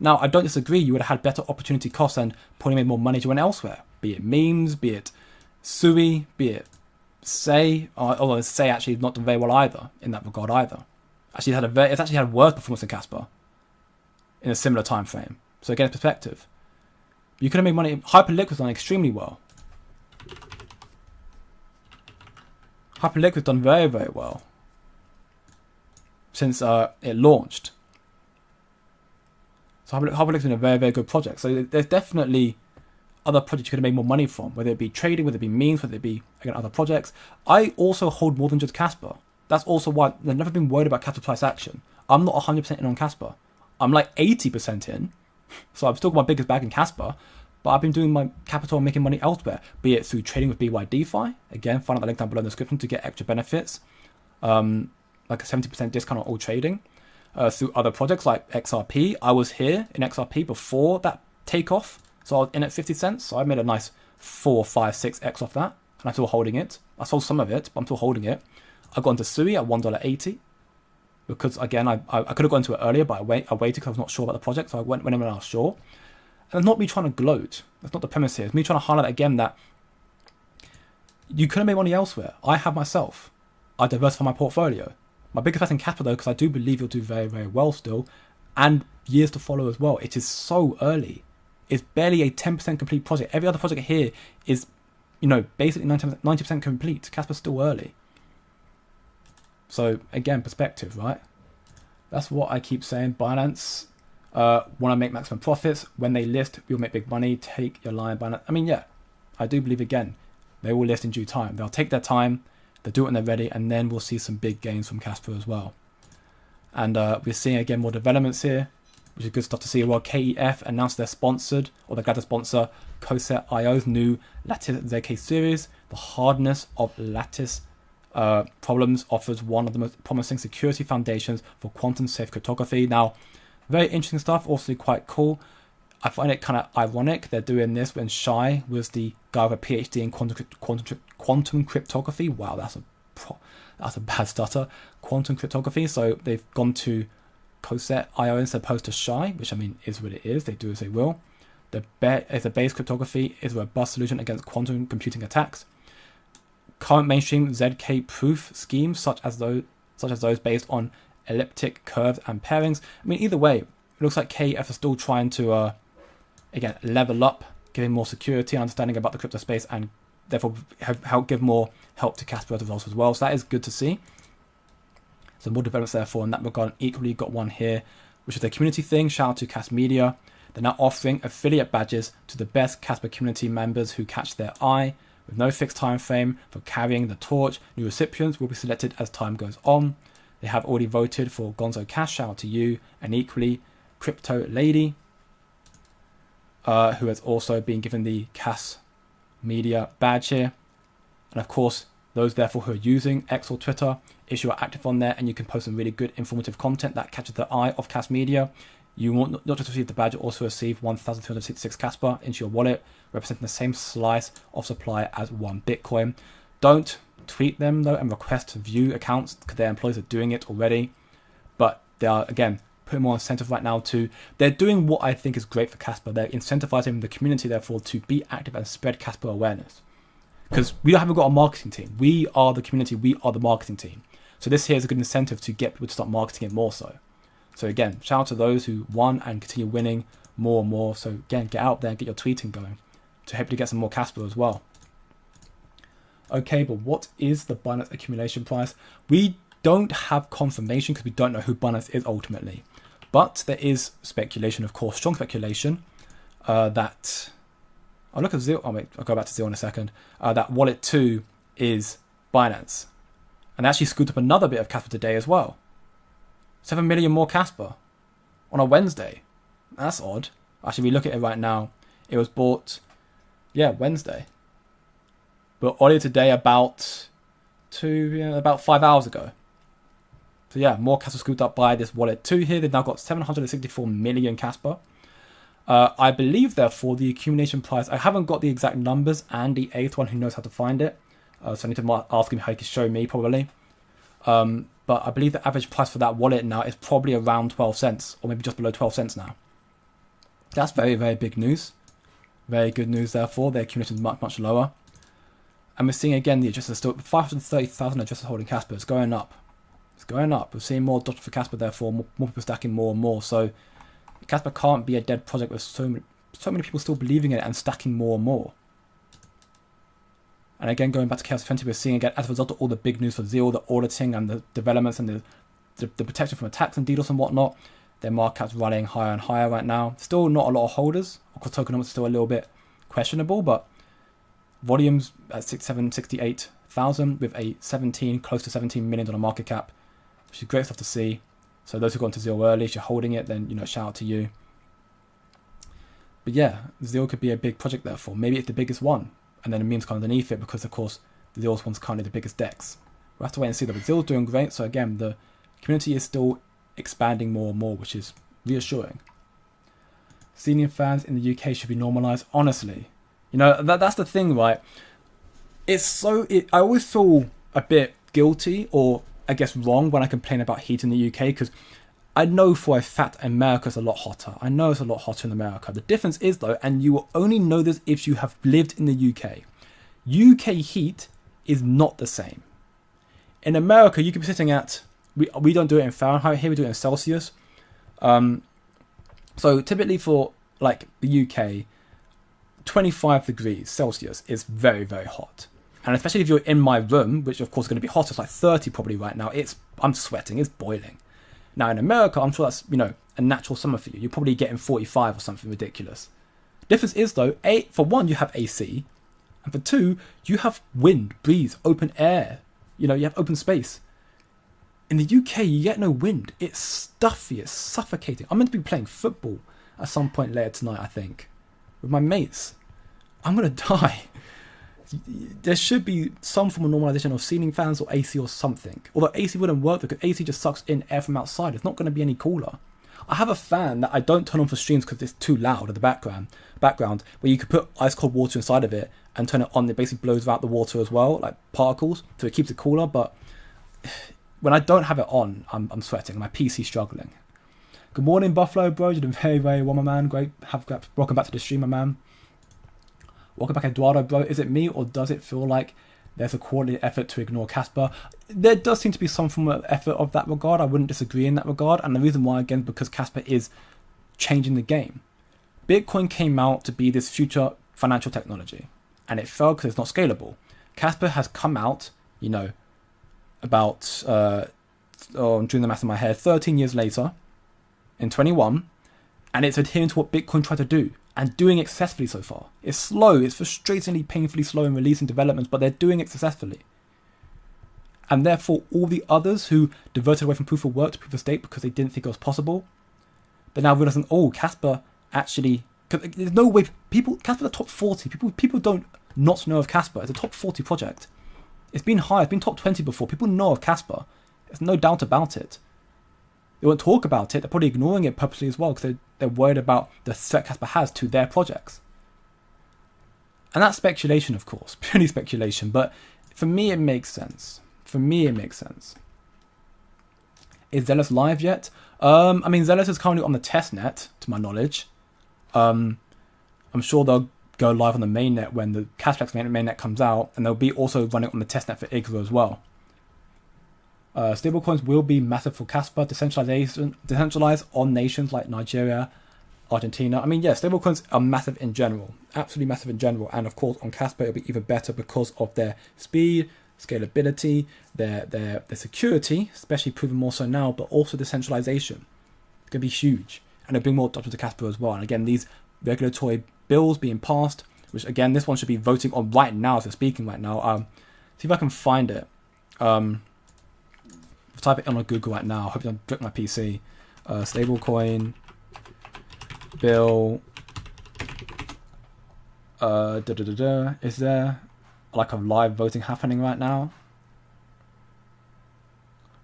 Now, I don't disagree. You would have had better opportunity costs and probably made more money if you went elsewhere. Be it memes, be it Sui, be it Say. Although Say actually not done very well either in that regard either. It's actually had worse performance than Kaspa in a similar time frame. So again, perspective. You could have made money. Hyperliquid's done extremely well. Hyperliquid's done very, very well since it launched. So Hyperliquid's been a very, very good project. So there's definitely other projects you could have made more money from, whether it be trading, whether it be memes, whether it be, again, other projects. I also hold more than just Kaspa. That's also why I've never been worried about Kaspa price action. I'm not 100% in on Kaspa. I'm like 80% in. So I've still got my biggest bag in Kaspa, but I've been doing my capital and making money elsewhere, be it through trading with BYDFI. Again, find out the link down below in the description to get extra benefits, like a 70% discount on all trading. Through other projects like XRP. I was here in XRP before that takeoff, so I was in at 50 cents. So I made a nice 4, 5, 6x off that, and I'm still holding it. I sold some of it, but I'm still holding it. I got into Sui at $1.80 because, again, I could have gone into it earlier, but I waited because I was not sure about the project, so I went when I was sure. And it's not me trying to gloat. That's not the premise here. It's me trying to highlight again that you could have made money elsewhere. I have myself. I diversify my portfolio. My biggest bet in Kaspa, though, because I do believe it'll do very, very well still, and years to follow as well. It is so early. It's barely a 10% complete project. Every other project here is, basically 90% complete. Kaspa's still early. So, again, perspective, right? That's what I keep saying. Binance want to make maximum profits. When they list, we'll make big money. Take your line, Binance. I mean, yeah, I do believe, again, they will list in due time. They'll take their time. They'll do it when they're ready, and then we'll see some big gains from Kaspa as well. And we're seeing, again, more developments here, which is good stuff to see. Well, KEF announced they're sponsored, or they're glad to sponsor Ecosytem's new Lattice ZK series. The hardness of Lattice problems offers one of the most promising security foundations for quantum-safe cryptography. Now, very interesting stuff, also quite cool. I find it kind of ironic they're doing this when Shai was the guy with a PhD in quantum cryptography. Wow, that's a bad stutter. Quantum cryptography. So they've gone to Ecosytem as opposed to Shai, which I mean is what it is. They do as they will. The base cryptography is a robust solution against quantum computing attacks. Current mainstream ZK proof schemes, such as those based on elliptic curves and pairings. I mean, either way, it looks like KF is still trying to again level up, giving more security and understanding about the crypto space, and therefore give more help to Kaspa as well as well. So that is good to see. So more developments therefore in that regard. Equally got one here, which is a community thing. Shout out to Kas Media. They're now offering affiliate badges to the best Kaspa community members who catch their eye. With no fixed time frame for carrying the torch, new recipients will be selected as time goes on. They have already voted for Gonzo Cash. Shout out to you. And equally, Crypto Lady, who has also been given the Kas Media badge here. And of course, Those therefore who are using X or Twitter, if you are active on there and you can post some really good informative content that catches the eye of Kas Media, you will not just receive the badge, you also receive 1,266 Kaspa into your wallet, representing the same slice of supply as 1 Bitcoin. Don't tweet them though and request to view accounts because their employees are doing it already. But they are, again, putting more incentive right now to, they're doing what I think is great for Kaspa. They're incentivizing the community therefore to be active and spread Kaspa awareness. Because we haven't got a marketing team. We are the community, we are the marketing team. So this here is a good incentive to get people to start marketing it more so. So again, shout out to those who won and continue winning more and more. So again, get out there and get your tweeting going to hopefully get some more Kaspa as well. Okay, but what is the Binance accumulation price? We don't have confirmation because we don't know who Binance is ultimately. But there is speculation, of course, strong speculation that... I'll look at Zero. Oh, wait, I'll go back to Zero in a second. That Wallet 2 is Binance. And they actually scooped up another bit of Kaspa today as well. 7 million more Kaspa on a Wednesday. That's odd. Actually, we look at it right now. It was bought, Wednesday. But earlier today, about 5 hours ago. So more Kaspa scooped up by this Wallet 2 here. They've now got 764 million Kaspa. I believe, therefore, the accumulation price, I haven't got the exact numbers, and the eighth one who knows how to find it. So I need to ask him how he can show me, probably. But I believe the average price for that wallet now is probably around 12 cents, or maybe just below 12 cents now. That's very, very big news. Very good news, therefore. Their accumulation is much, much lower. And we're seeing, again, the addresses still, 530,000 addresses holding Kaspa. It's going up. It's going up. We're seeing more adoption for Kaspa, therefore, more people stacking more and more. So Kaspa can't be a dead project with so many people still believing in it and stacking more and more. And again, going back to KYC 20, we're seeing again, as a result of all the big news for Zero, the auditing and the developments and the protection from attacks and DDoS and whatnot, their market cap's running higher and higher right now. Still not a lot of holders. Of course, tokenomics is still a little bit questionable, but volumes at 68,000 with a close to 17 million dollar market cap, which is great stuff to see. So those who got into Zero early, if you're holding it, then shout out to you. But Zero could be a big project therefore. Maybe it's the biggest one. And then the meme's kind of underneath it because, of course, the Zero's one's currently the biggest DEX. We'll have to wait and see that. But Zero's doing great. So again, the community is still expanding more and more, which is reassuring. Senior fans in the UK should be normalised. Honestly, that's the thing, right? I always feel a bit guilty or I guess wrong when I complain about heat in the UK because I know for a fact America's a lot hotter. I know it's a lot hotter in America. The difference is though, and you will only know this if you have lived in the UK, UK heat is not the same. In America, you could be sitting at, we don't do it in Fahrenheit, here we do it in Celsius. So typically for like the UK, 25 degrees Celsius is very, very hot. And especially if you're in my room, which of course is going to be hot, it's like 30 probably right now. I'm sweating, it's boiling. Now in America, I'm sure that's, a natural summer for you. You're probably getting 45 or something ridiculous. Difference is though, for one, you have AC. And for two, you have wind, breeze, open air. You have open space. In the UK, you get no wind. It's stuffy, it's suffocating. I'm meant to be playing football at some point later tonight, I think, with my mates. I'm going to die. There should be some form of normalization of ceiling fans or AC or something. Although AC wouldn't work because AC just sucks in air from outside. It's not going to be any cooler. I have a fan that I don't turn on for streams because it's too loud in the background, where you could put ice cold water inside of it and turn it on. It basically blows out the water as well, like particles, so it keeps it cooler. But when I don't have it on, I'm sweating. My PC's struggling. Good morning, Buffalo, bro. You're doing very, very well, my man. Great. Welcome back to the stream, my man. Welcome back, Eduardo, bro. Is it me, or does it feel like there's a coordinated effort to ignore Kaspa? There does seem to be some form of effort of that regard. I wouldn't disagree in that regard. And the reason why, again, because Kaspa is changing the game. Bitcoin came out to be this future financial technology, and it failed because it's not scalable. Kaspa has come out, about, I'm doing the math in my head, 13 years later, in 21, and it's adhering to what Bitcoin tried to do. And doing it successfully so far. It's slow, it's frustratingly, painfully slow in releasing developments, but they're doing it successfully. And therefore, all the others who diverted away from proof of work to proof of stake because they didn't think it was possible, they're now realizing, Kaspa actually, because there's no way, Kaspa's the top 40, people don't not know of Kaspa, it's a top 40 project. It's been high. It's been top 20 before. People know of Kaspa. There's no doubt about it. They won't talk about it. They're probably ignoring it purposely as well because they're worried about the threat Kaspa has to their projects. And that's speculation, of course. Purely speculation. But for me, it makes sense. Is Zealous live yet? I mean, Zealous is currently on the testnet, to my knowledge. I'm sure they'll go live on the mainnet when the Cashback's mainnet comes out, and they'll be also running on the testnet for IGRA as well. Stablecoins will be massive for Kaspa, decentralized on nations like Nigeria, Argentina. I mean, yeah, stablecoins are massive in general, absolutely massive in general, and of course on Kaspa it'll be even better because of their speed, scalability, their security, especially proven more so now, but also decentralization. It's going to be huge, and it'll bring more adoption to Kaspa as well. And again, these regulatory bills being passed, which again, this one should be voting on right now, so speaking right now. See if I can find it. Type it in on Google right now. I hope I don't break my PC. Stablecoin bill. Is there like a live voting happening right now?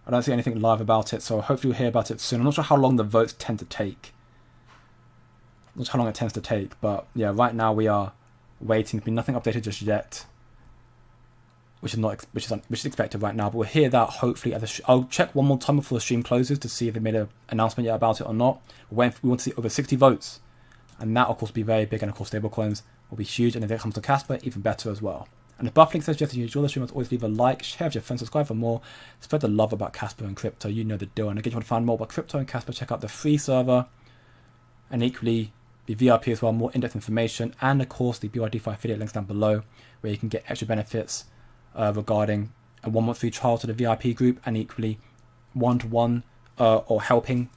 I don't see anything live about it, so hopefully we'll hear about it soon. I'm not sure how long the votes tend to take. Not sure how long it tends to take, but yeah, right now we are waiting. There's been nothing updated just yet, which is expected right now. But we'll hear that hopefully. I'll check one more time before the stream closes to see if they made an announcement yet about it or not. We want to see over 60 votes, and that of course will be very big. And of course, stablecoins will be huge, and if it comes to Kaspa, even better as well. And if Bufflink says, Jesse, you enjoy the stream, always leave a like, share with your friends, subscribe for more. Spread the love about Kaspa and crypto. You know the deal. And again, if you want to find more about crypto and Kaspa, check out the free server, and equally the VIP as well, more in-depth information, and of course the BYDFI affiliate links down below, where you can get extra benefits regarding a 1-month free trial to the VIP group, and equally one-to-one or helping,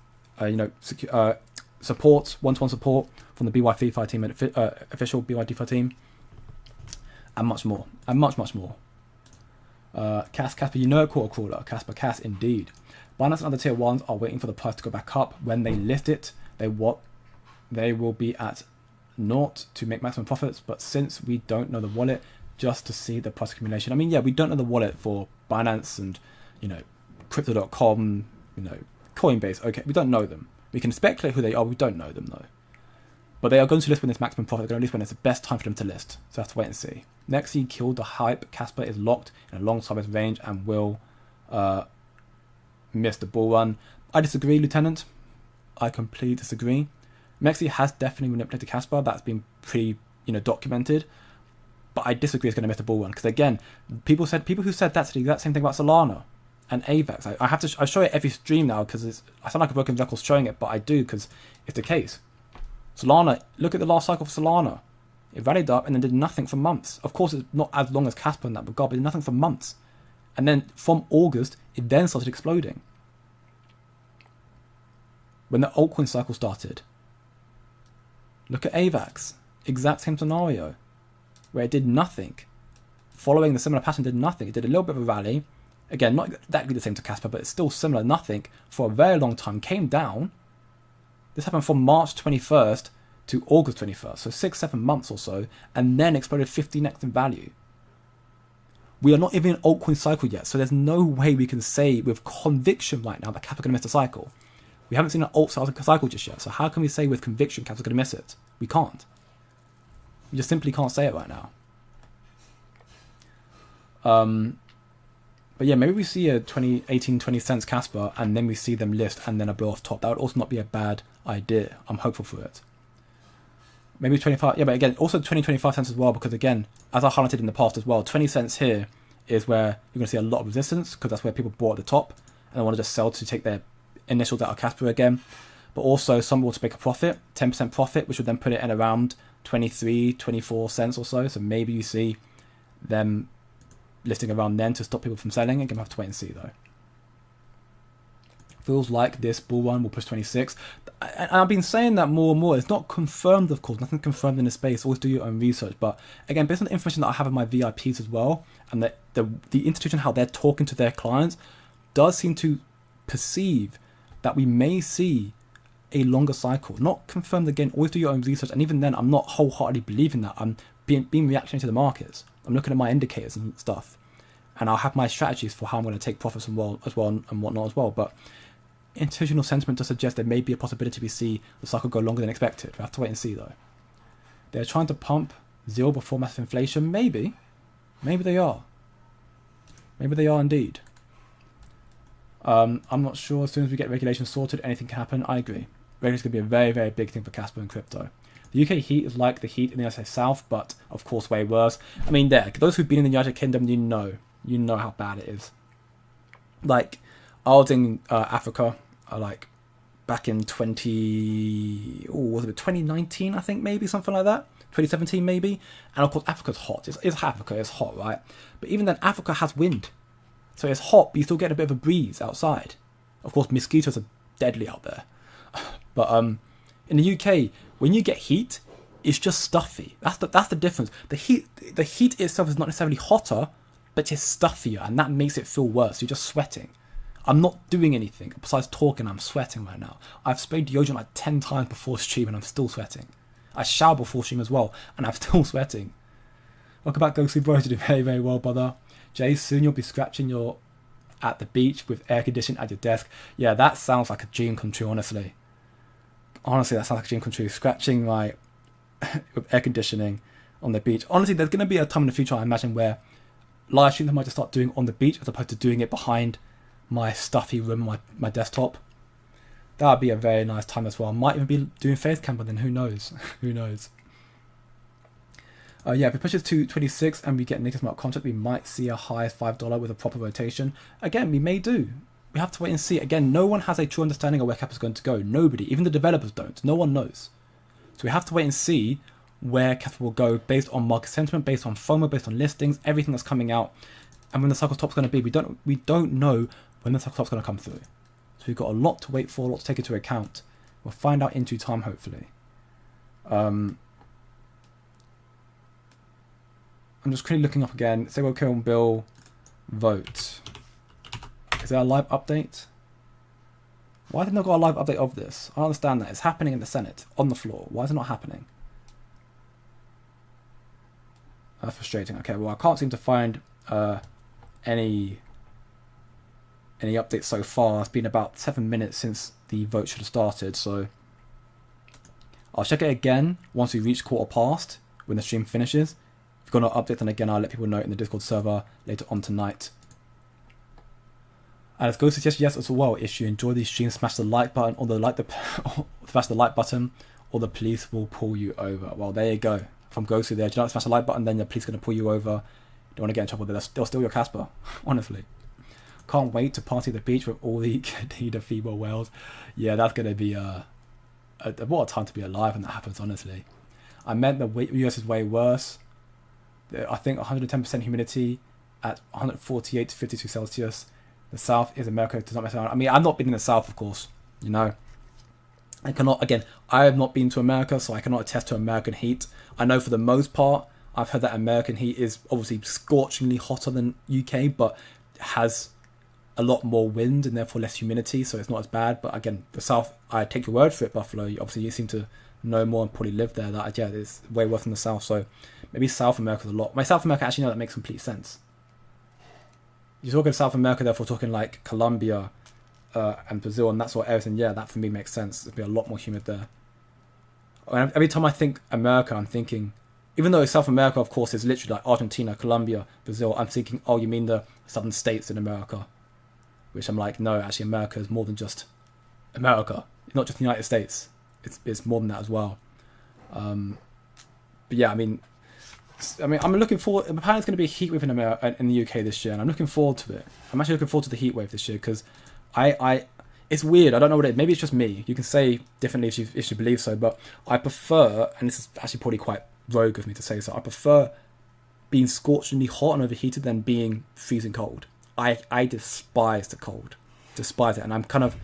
support, one-to-one support from the BYDFI team and official BYDFI team. And much more. And much, much more. Kas Kaspa, you know it, quarter crawler. Kaspa Kas, indeed. Binance and other tier 1s are waiting for the price to go back up. When they list it, they will be at naught to make maximum profits. But since we don't know the wallet, just to see the price accumulation. I mean, yeah, we don't know the wallet for Binance and, Crypto.com, Coinbase. Okay, we don't know them. We can speculate who they are. We don't know them, though. But they are going to list when it's maximum profit. They're going to list when it's the best time for them to list. So have to wait and see. Nexi killed the hype. Kaspa is locked in a long sideways range and will miss the bull run. I disagree, Lieutenant. I completely disagree. Nexi has definitely manipulated Kaspa. That's been pretty, documented. But I disagree it's going to miss the bull run. Because again, people who said that's the exact same thing about Solana and AVAX. I show it every stream now because I sound like a broken record showing it, but I do because it's the case. Solana, look at the last cycle for Solana. It rallied up and then did nothing for months. Of course, it's not as long as Kaspa in that regard, but it did nothing for months. And then from August, it then started exploding. When the altcoin cycle started. Look at AVAX. Exact same scenario. Where it did nothing. Following the similar pattern, did nothing. It did a little bit of a rally. Again, not exactly the same to Kaspa, but it's still similar. Nothing for a very long time. Came down. This happened from March 21st to August 21st, so 6-7 months or so, and then exploded 15x in value. We are not even in altcoin cycle yet, so there's no way we can say with conviction right now that Kaspa's going to miss the cycle. We haven't seen an alt cycle just yet, so how can we say with conviction Kaspa's going to miss it? We can't. We just simply can't say it right now. But yeah, maybe we see a 20 cents Kaspa, and then we see them list and then a blow off top. That would also not be a bad idea. I'm hopeful for it. Maybe 25, yeah, but again, also 25 cents as well, because again, as I highlighted in the past as well, 20 cents here is where you're going to see a lot of resistance, because that's where people bought at the top, and they want to just sell to take their initials out of Kaspa again. But also, some will to make a profit, 10% profit, which would then put it in around 23, 24 cents or so. So maybe you see them listing around then to stop people from selling. Again, we'll have to wait and see though. Feels like this bull run will push 26. And I've been saying that more and more. It's not confirmed, of course. Nothing confirmed in this space. Always do your own research. But again, based on the information that I have in my VIPs as well, and the institution, how they're talking to their clients, does seem to perceive that we may see a longer cycle. Not confirmed again. Always do your own research. And even then, I'm not wholeheartedly believing that. I'm being reactionary to the markets. I'm looking at my indicators and stuff. and I'll have my strategies for how I'm going to take profits and whatnot as well. But institutional sentiment does suggest there may be a possibility we see the cycle go longer than expected. We have to wait and see though. They're trying to pump zero before massive inflation. Maybe they are. Maybe they are indeed. I'm not sure. As soon as we get regulation sorted, anything can happen. I agree. Regulation is going to be a very, very big thing for Casper and crypto. The UK heat is like the heat in the United South, but of course way worse. I mean, those who've been in the United Kingdom, you know how bad it is. Like, I was in Africa, like back in 2019, I think, maybe something like that. 2017 maybe. And of course Africa's hot. It's Africa, it's hot, right? But even then, Africa has wind. So it's hot, but you still get a bit of a breeze outside. Of course, mosquitoes are deadly out there. But in the UK, when you get heat, it's just stuffy. That's the difference. The heat itself is not necessarily hotter, but it's stuffier, and that makes it feel worse. You're just sweating. I'm not doing anything besides talking. I'm sweating right now. I've sprayed deodorant like 10 times before stream, and I'm still sweating. I shower before stream as well, and I'm still sweating. Welcome back, Ghostly Bro. You did very, very well, brother. Jay, soon you'll be scratching your at the beach with air conditioning at your desk. Yeah, that sounds like a dream come true, honestly. Honestly, that sounds like a dream come true. Scratching like with air conditioning on the beach. Honestly, there's going to be a time in the future, I imagine, where live streams I might just start doing on the beach as opposed to doing it behind my stuffy room, my desktop. That would be a very nice time as well. I might even be doing face cam, but then who knows? Who knows? Yeah, if it pushes to 26 and we get negative smart contract, we might see a high as $5 with a proper rotation. Again, we may do. We have to wait and see. Again, no one has a true understanding of where Cap is going to go. Nobody, even the developers don't. No one knows. So we have to wait and see where Cap will go based on market sentiment, based on FOMO, based on listings, everything that's coming out, and when the cycle top's going to be. We don't know when the cycle top's going to come through. So we've got a lot to wait for, a lot to take into account. We'll find out in due time, hopefully. I'm just quickly looking up again. Say we'll kill bill vote. Is there a live update? Why have they not got a live update of this? I don't understand that. It's happening in the Senate, on the floor. Why is it not happening? That's frustrating. Okay, well, I can't seem to find any updates so far. It's been about 7 minutes since the vote should have started, so I'll check it again once we reach quarter past when the stream finishes. If you've got an update, then again, I'll let people know in the Discord server later on tonight. And as Ghost suggests, yes, as well, if you enjoy these streams, smash the like button or smash the like button, or the police will pull you over. Well, there you go. From Ghosty there, do you not smash the like button, then the police are going to pull you over. Don't want to get in trouble there. They'll steal your Casper, honestly. Can't wait to party at the beach with all the Candida fever whales. Yeah, that's going to be what a time to be alive when that happens, honestly. I meant the US is way worse. I think 110% humidity at 148 to 52 Celsius. The South is America, does not mess around. I mean, I've not been in the South, of course, you know. I have not been to America, so I cannot attest to American heat. I know for the most part, I've heard that American heat is obviously scorchingly hotter than UK, but has a lot more wind and therefore less humidity, so it's not as bad. But again, the South, I take your word for it, Buffalo. Obviously, you seem to know more and probably live there. That, yeah, it's way worse than the South, so maybe South America's a lot. My South America, actually, no, that makes complete sense. You're talking South America, therefore talking like Colombia and Brazil and that sort of areas, and yeah, that for me makes sense. There'd be a lot more humid there. And every time I think America, I'm thinking, even though South America, of course, is literally like Argentina, Colombia, Brazil, I'm thinking, oh, you mean the southern states in America? Which I'm like, no, actually, America is more than just America. It's not just the United States. It's more than that as well. But yeah, I mean, I'm looking forward. Apparently, it's going to be a heat wave in America, in the UK this year, and I'm looking forward to it. I'm actually looking forward to the heat wave this year because it's weird. I don't know what it is. Maybe it's just me. You can say differently if you believe so, but I prefer, and this is actually probably quite rogue of me to say so, I prefer being scorchingly hot and overheated than being freezing cold. I despise the cold, despise it, and I'm kind of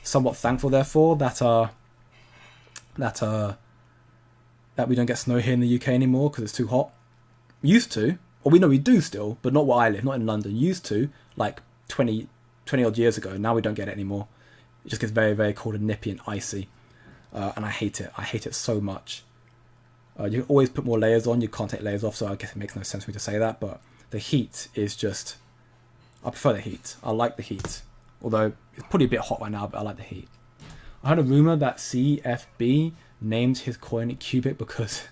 somewhat thankful, therefore, that we don't get snow here in the UK anymore because it's too hot. Used to, or we know we do still, but not where I live, not in London. Used to, like 20 odd years ago. Now we don't get it anymore. It just gets very, very cold and nippy and icy, and I hate it. I hate it so much. You can always put more layers on. You can't take layers off, so I guess it makes no sense for me to say that. But the heat is just I prefer the heat. I like the heat. Although it's probably a bit hot right now, but I like the heat. I heard a rumor that CFB named his coin Cubic because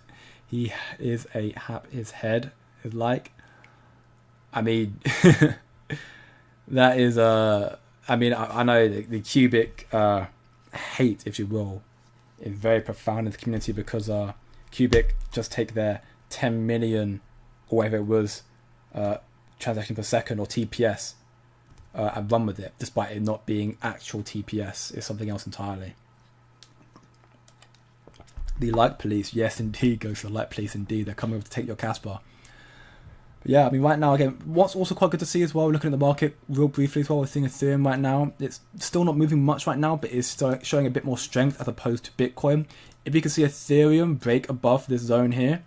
he is his head is like. I mean, that is I mean, I know the Cubic hate, if you will, is very profound in the community because Cubic just take their 10 million or whatever it was transaction per second or TPS and run with it, despite it not being actual TPS. It's something else entirely. The light police, yes indeed, goes to the light police indeed. They're coming over to take your Kaspa. But yeah, I mean, right now, again, what's also quite good to see as well, looking at the market real briefly as well, we're seeing Ethereum right now. It's still not moving much right now, but it's showing a bit more strength as opposed to Bitcoin. If you can see Ethereum break above this zone here,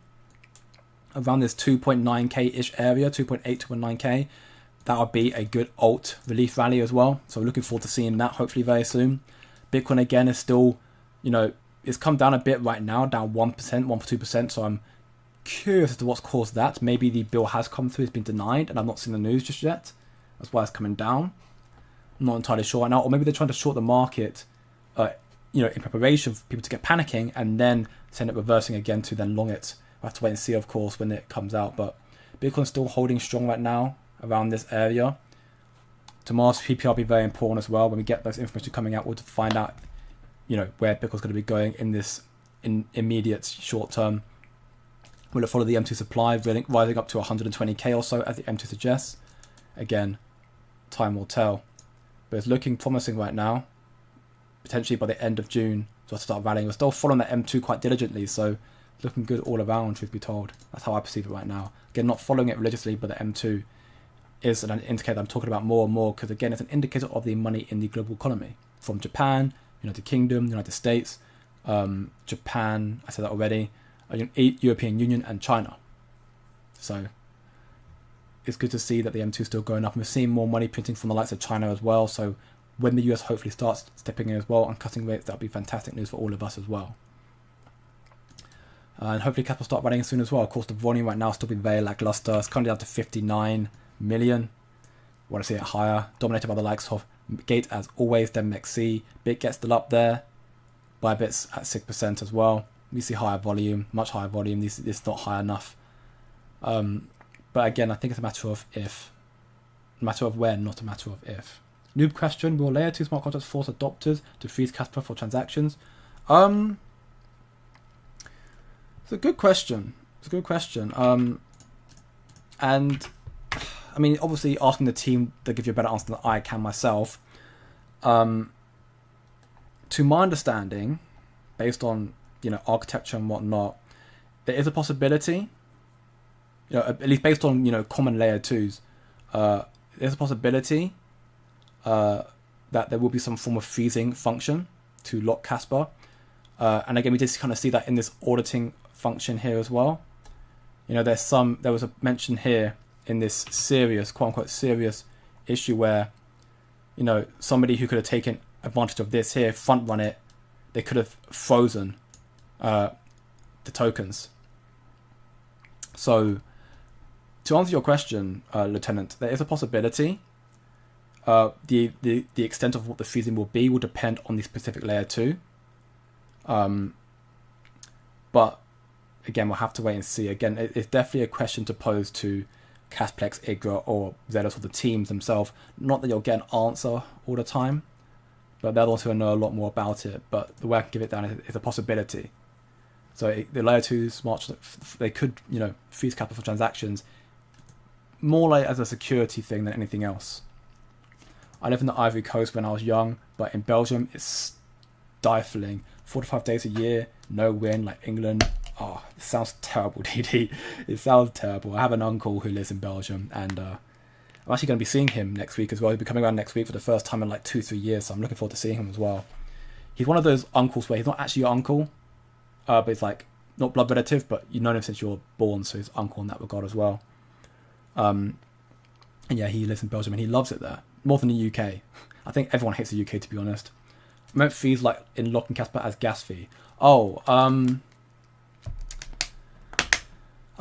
around this 2.9k-ish area, 2.8, 2.9k, that would be a good alt relief rally as well. So we're looking forward to seeing that hopefully very soon. Bitcoin, again, is still, it's come down a bit right now, down 1%, 1.2%, so I'm curious as to what's caused that. Maybe the bill has come through, it's been denied, and I've not seen the news just yet. That's why it's coming down. I'm not entirely sure right now. Or maybe they're trying to short the market, in preparation for people to get panicking, and then send it reversing again to then long it. We'll have to wait and see, of course, when it comes out. But Bitcoin's still holding strong right now around this area. Tomorrow's PPR will be very important as well. When we get those information coming out, we'll find out, where Bitcoin's going to be going in this immediate short term. Will it follow the M2 supply, rising up to 120k or so, as the M2 suggests? Again, time will tell. But it's looking promising right now. Potentially by the end of June, so I'll start rallying. We're still following that M2 quite diligently, so it's looking good all around, truth be told. That's how I perceive it right now. Again, not following it religiously, but the M2 is an indicator I'm talking about more and more, because again, it's an indicator of the money in the global economy. From Japan, United Kingdom, United States, Japan, I said that already, European Union and China. So it's good to see that the M2 is still going up, and we're seeing more money printing from the likes of China as well. So when the US hopefully starts stepping in as well and cutting rates, that'll be fantastic news for all of us as well. And hopefully Kaspa will start running soon as well. Of course, the volume right now is still being very lackluster. It's currently down to 59 million. Want to see it higher, dominated by the likes of Gate as always, then MEXC. BitGet's still up there. Bybit's at 6% as well. We see higher volume, much higher volume. It's not high enough. But again, I think it's a matter of if. A matter of when, not a matter of if. Noob question, will layer 2 smart contracts force adopters to freeze Kaspa for transactions? It's a good question. And I mean, obviously asking the team, they'll give you a better answer than I can myself. To my understanding, based on architecture and whatnot, there is a possibility, at least based on common layer 2s, there's a possibility that there will be some form of freezing function to lock Kaspa. And again, we did kind of see that in this auditing function here as well. There was a mention here in this serious, quote unquote serious issue where, somebody who could have taken advantage of this here, front run it, they could have frozen the tokens. So to answer your question, Lieutenant, there is a possibility. The extent of what the freezing will be will depend on the specific layer 2. But again, we'll have to wait and see. Again, it's definitely a question to pose to Casplex, IGRA, or Zealous, or the teams themselves. Not that you'll get an answer all the time, but they're the ones who know a lot more about it. But the way I can give it down is a possibility. So the layer 2 smart, they could, freeze capital for transactions more like as a security thing than anything else. I lived in the Ivory Coast when I was young, but in Belgium it's stifling. 4 to 5 days a year, no wind like England. Oh, it sounds terrible, DD. It sounds terrible. I have an uncle who lives in Belgium, and I'm actually going to be seeing him next week as well. He'll be coming around next week for the first time in like 2-3 years, so I'm looking forward to seeing him as well. He's one of those uncles where he's not actually your uncle, but it's like not blood relative, but you've known him since you were born, so he's uncle in that regard as well. And yeah, he lives in Belgium and he loves it there more than the UK. I think everyone hates the UK, to be honest. I meant fees like in locking Kaspa as gas fee. I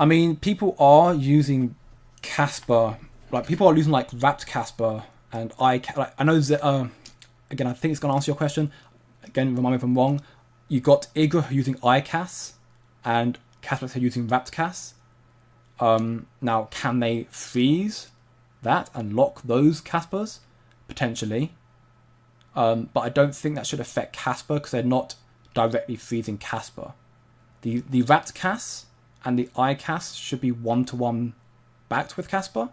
mean, people are using Kaspa like people are using like wrapped Casper and I know that again, I think it's gonna answer your question. Again, remind me if I'm wrong. You got Igra using iCas and Casper using wrapped Cas. Now, can they freeze that and lock those Caspers? Potentially. But I don't think that should affect Casper because they're not directly freezing Casper. The wrapped Cas and the iCas should be 1-to-1 backed with Casper.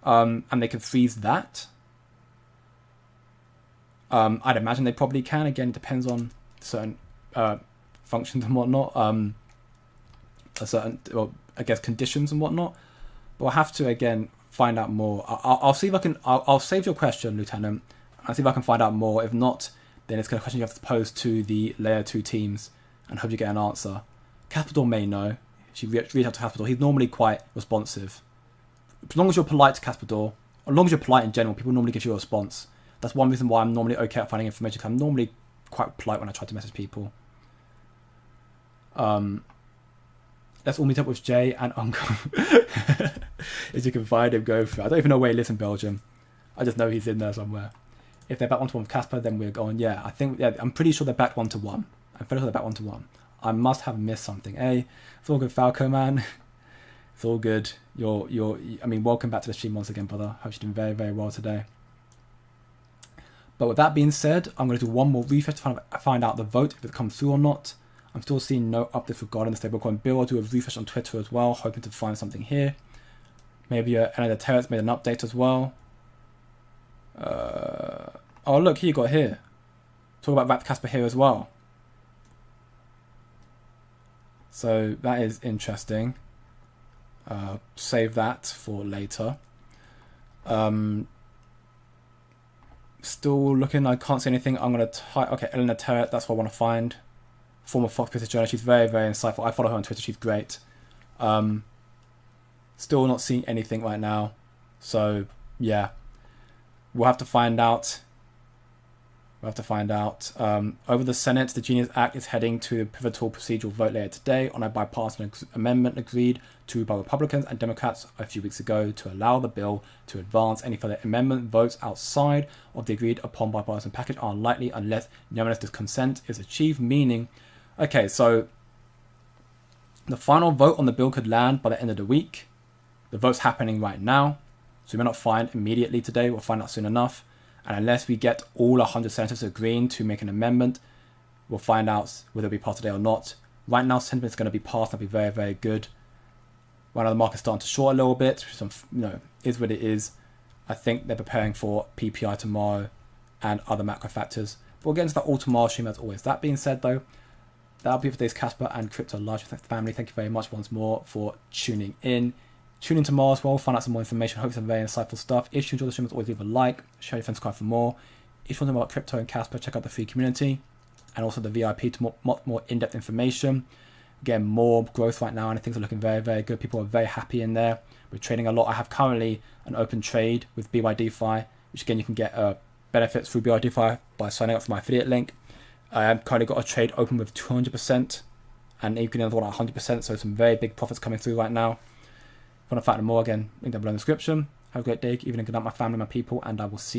And they can freeze that. I'd imagine they probably can. Again, it depends on certain functions and whatnot. Well, I guess conditions and whatnot. But I'll have to again find out more. I'll see if I can. I'll save your question, Lieutenant. I'll see if I can find out more. If not, then it's a question you have to pose to the layer 2 teams and hope you get an answer. Capital may know. If you reach out to Capital, he's normally quite responsive. As long as you're polite to Capital, as long as you're polite in general, people normally give you a response. That's one reason why I'm normally okay at finding information, because I'm normally quite polite when I try to message people. Let's all meet up with Jay and Uncle. If you can find him, go for it. I don't even know where he lives in Belgium. I just know he's in there somewhere. If they're back 1-to-1 with Casper, then we're going, yeah, I'm pretty sure they're back 1-to-1. I'm pretty sure they're back 1-to-1. I must have missed something. Hey, it's all good, Falco, man. It's all good. Welcome back to the stream once again, brother. Hope you're doing very, very well today. But with that being said, I'm going to do one more refresh to find out the vote, if it comes through or not. I'm still seeing no updates regarding the stablecoin bill. I'll do a refresh on Twitter as well, hoping to find something here. Maybe another Terrace made an update as well. Oh, look, here you got here. Talk about Wrapped Casper here as well. So that is interesting. Save that for later. Still looking, I can't see anything. I'm going to type, okay, Eleanor Terret, that's what I want to find. Former Fox Business journalist, she's very, very insightful. I follow her on Twitter, she's great. Still not seeing anything right now. So, yeah. We'll have to find out. Over the Senate, the Genius Act is heading to a pivotal procedural vote later today on a bipartisan amendment agreed to by Republicans and Democrats a few weeks ago to allow the bill to advance. Any further amendment votes outside of the agreed upon bipartisan package are unlikely unless unanimous consent is achieved, meaning... Okay, so the final vote on the bill could land by the end of the week. The vote's happening right now, so we may not find immediately today. We'll find out soon enough. And unless we get all 100 senators agreeing to make an amendment, we'll find out whether it'll be passed today or not. Right now, sentiment is going to be passed. That'll be very, very good. Right now, the market's starting to short a little bit. Some, is what it is. I think they're preparing for PPI tomorrow and other macro factors. But we'll get into that all tomorrow stream as always. That being said, though, that'll be for today's Casper and Crypto Live family. Thank you very much once more for tuning in. Tune in tomorrow as well, find out some more information, hope some very insightful stuff. If you enjoy the stream, always leave a like, share your friends, subscribe for more. If you want to know about crypto and Casper, check out the free community and also the VIP to more in-depth information. Again, more growth right now and things are looking very, very good. People are very happy in there. We're trading a lot. I have currently an open trade with BYDFI, which again, you can get benefits through BYDFI by signing up for my affiliate link. I have currently got a trade open with 200% and you can have one at 100%, so some very big profits coming through right now. If you want to find out more, again, link down below in the description. Have a great day, evening, good night, my family, my people, and I will see you.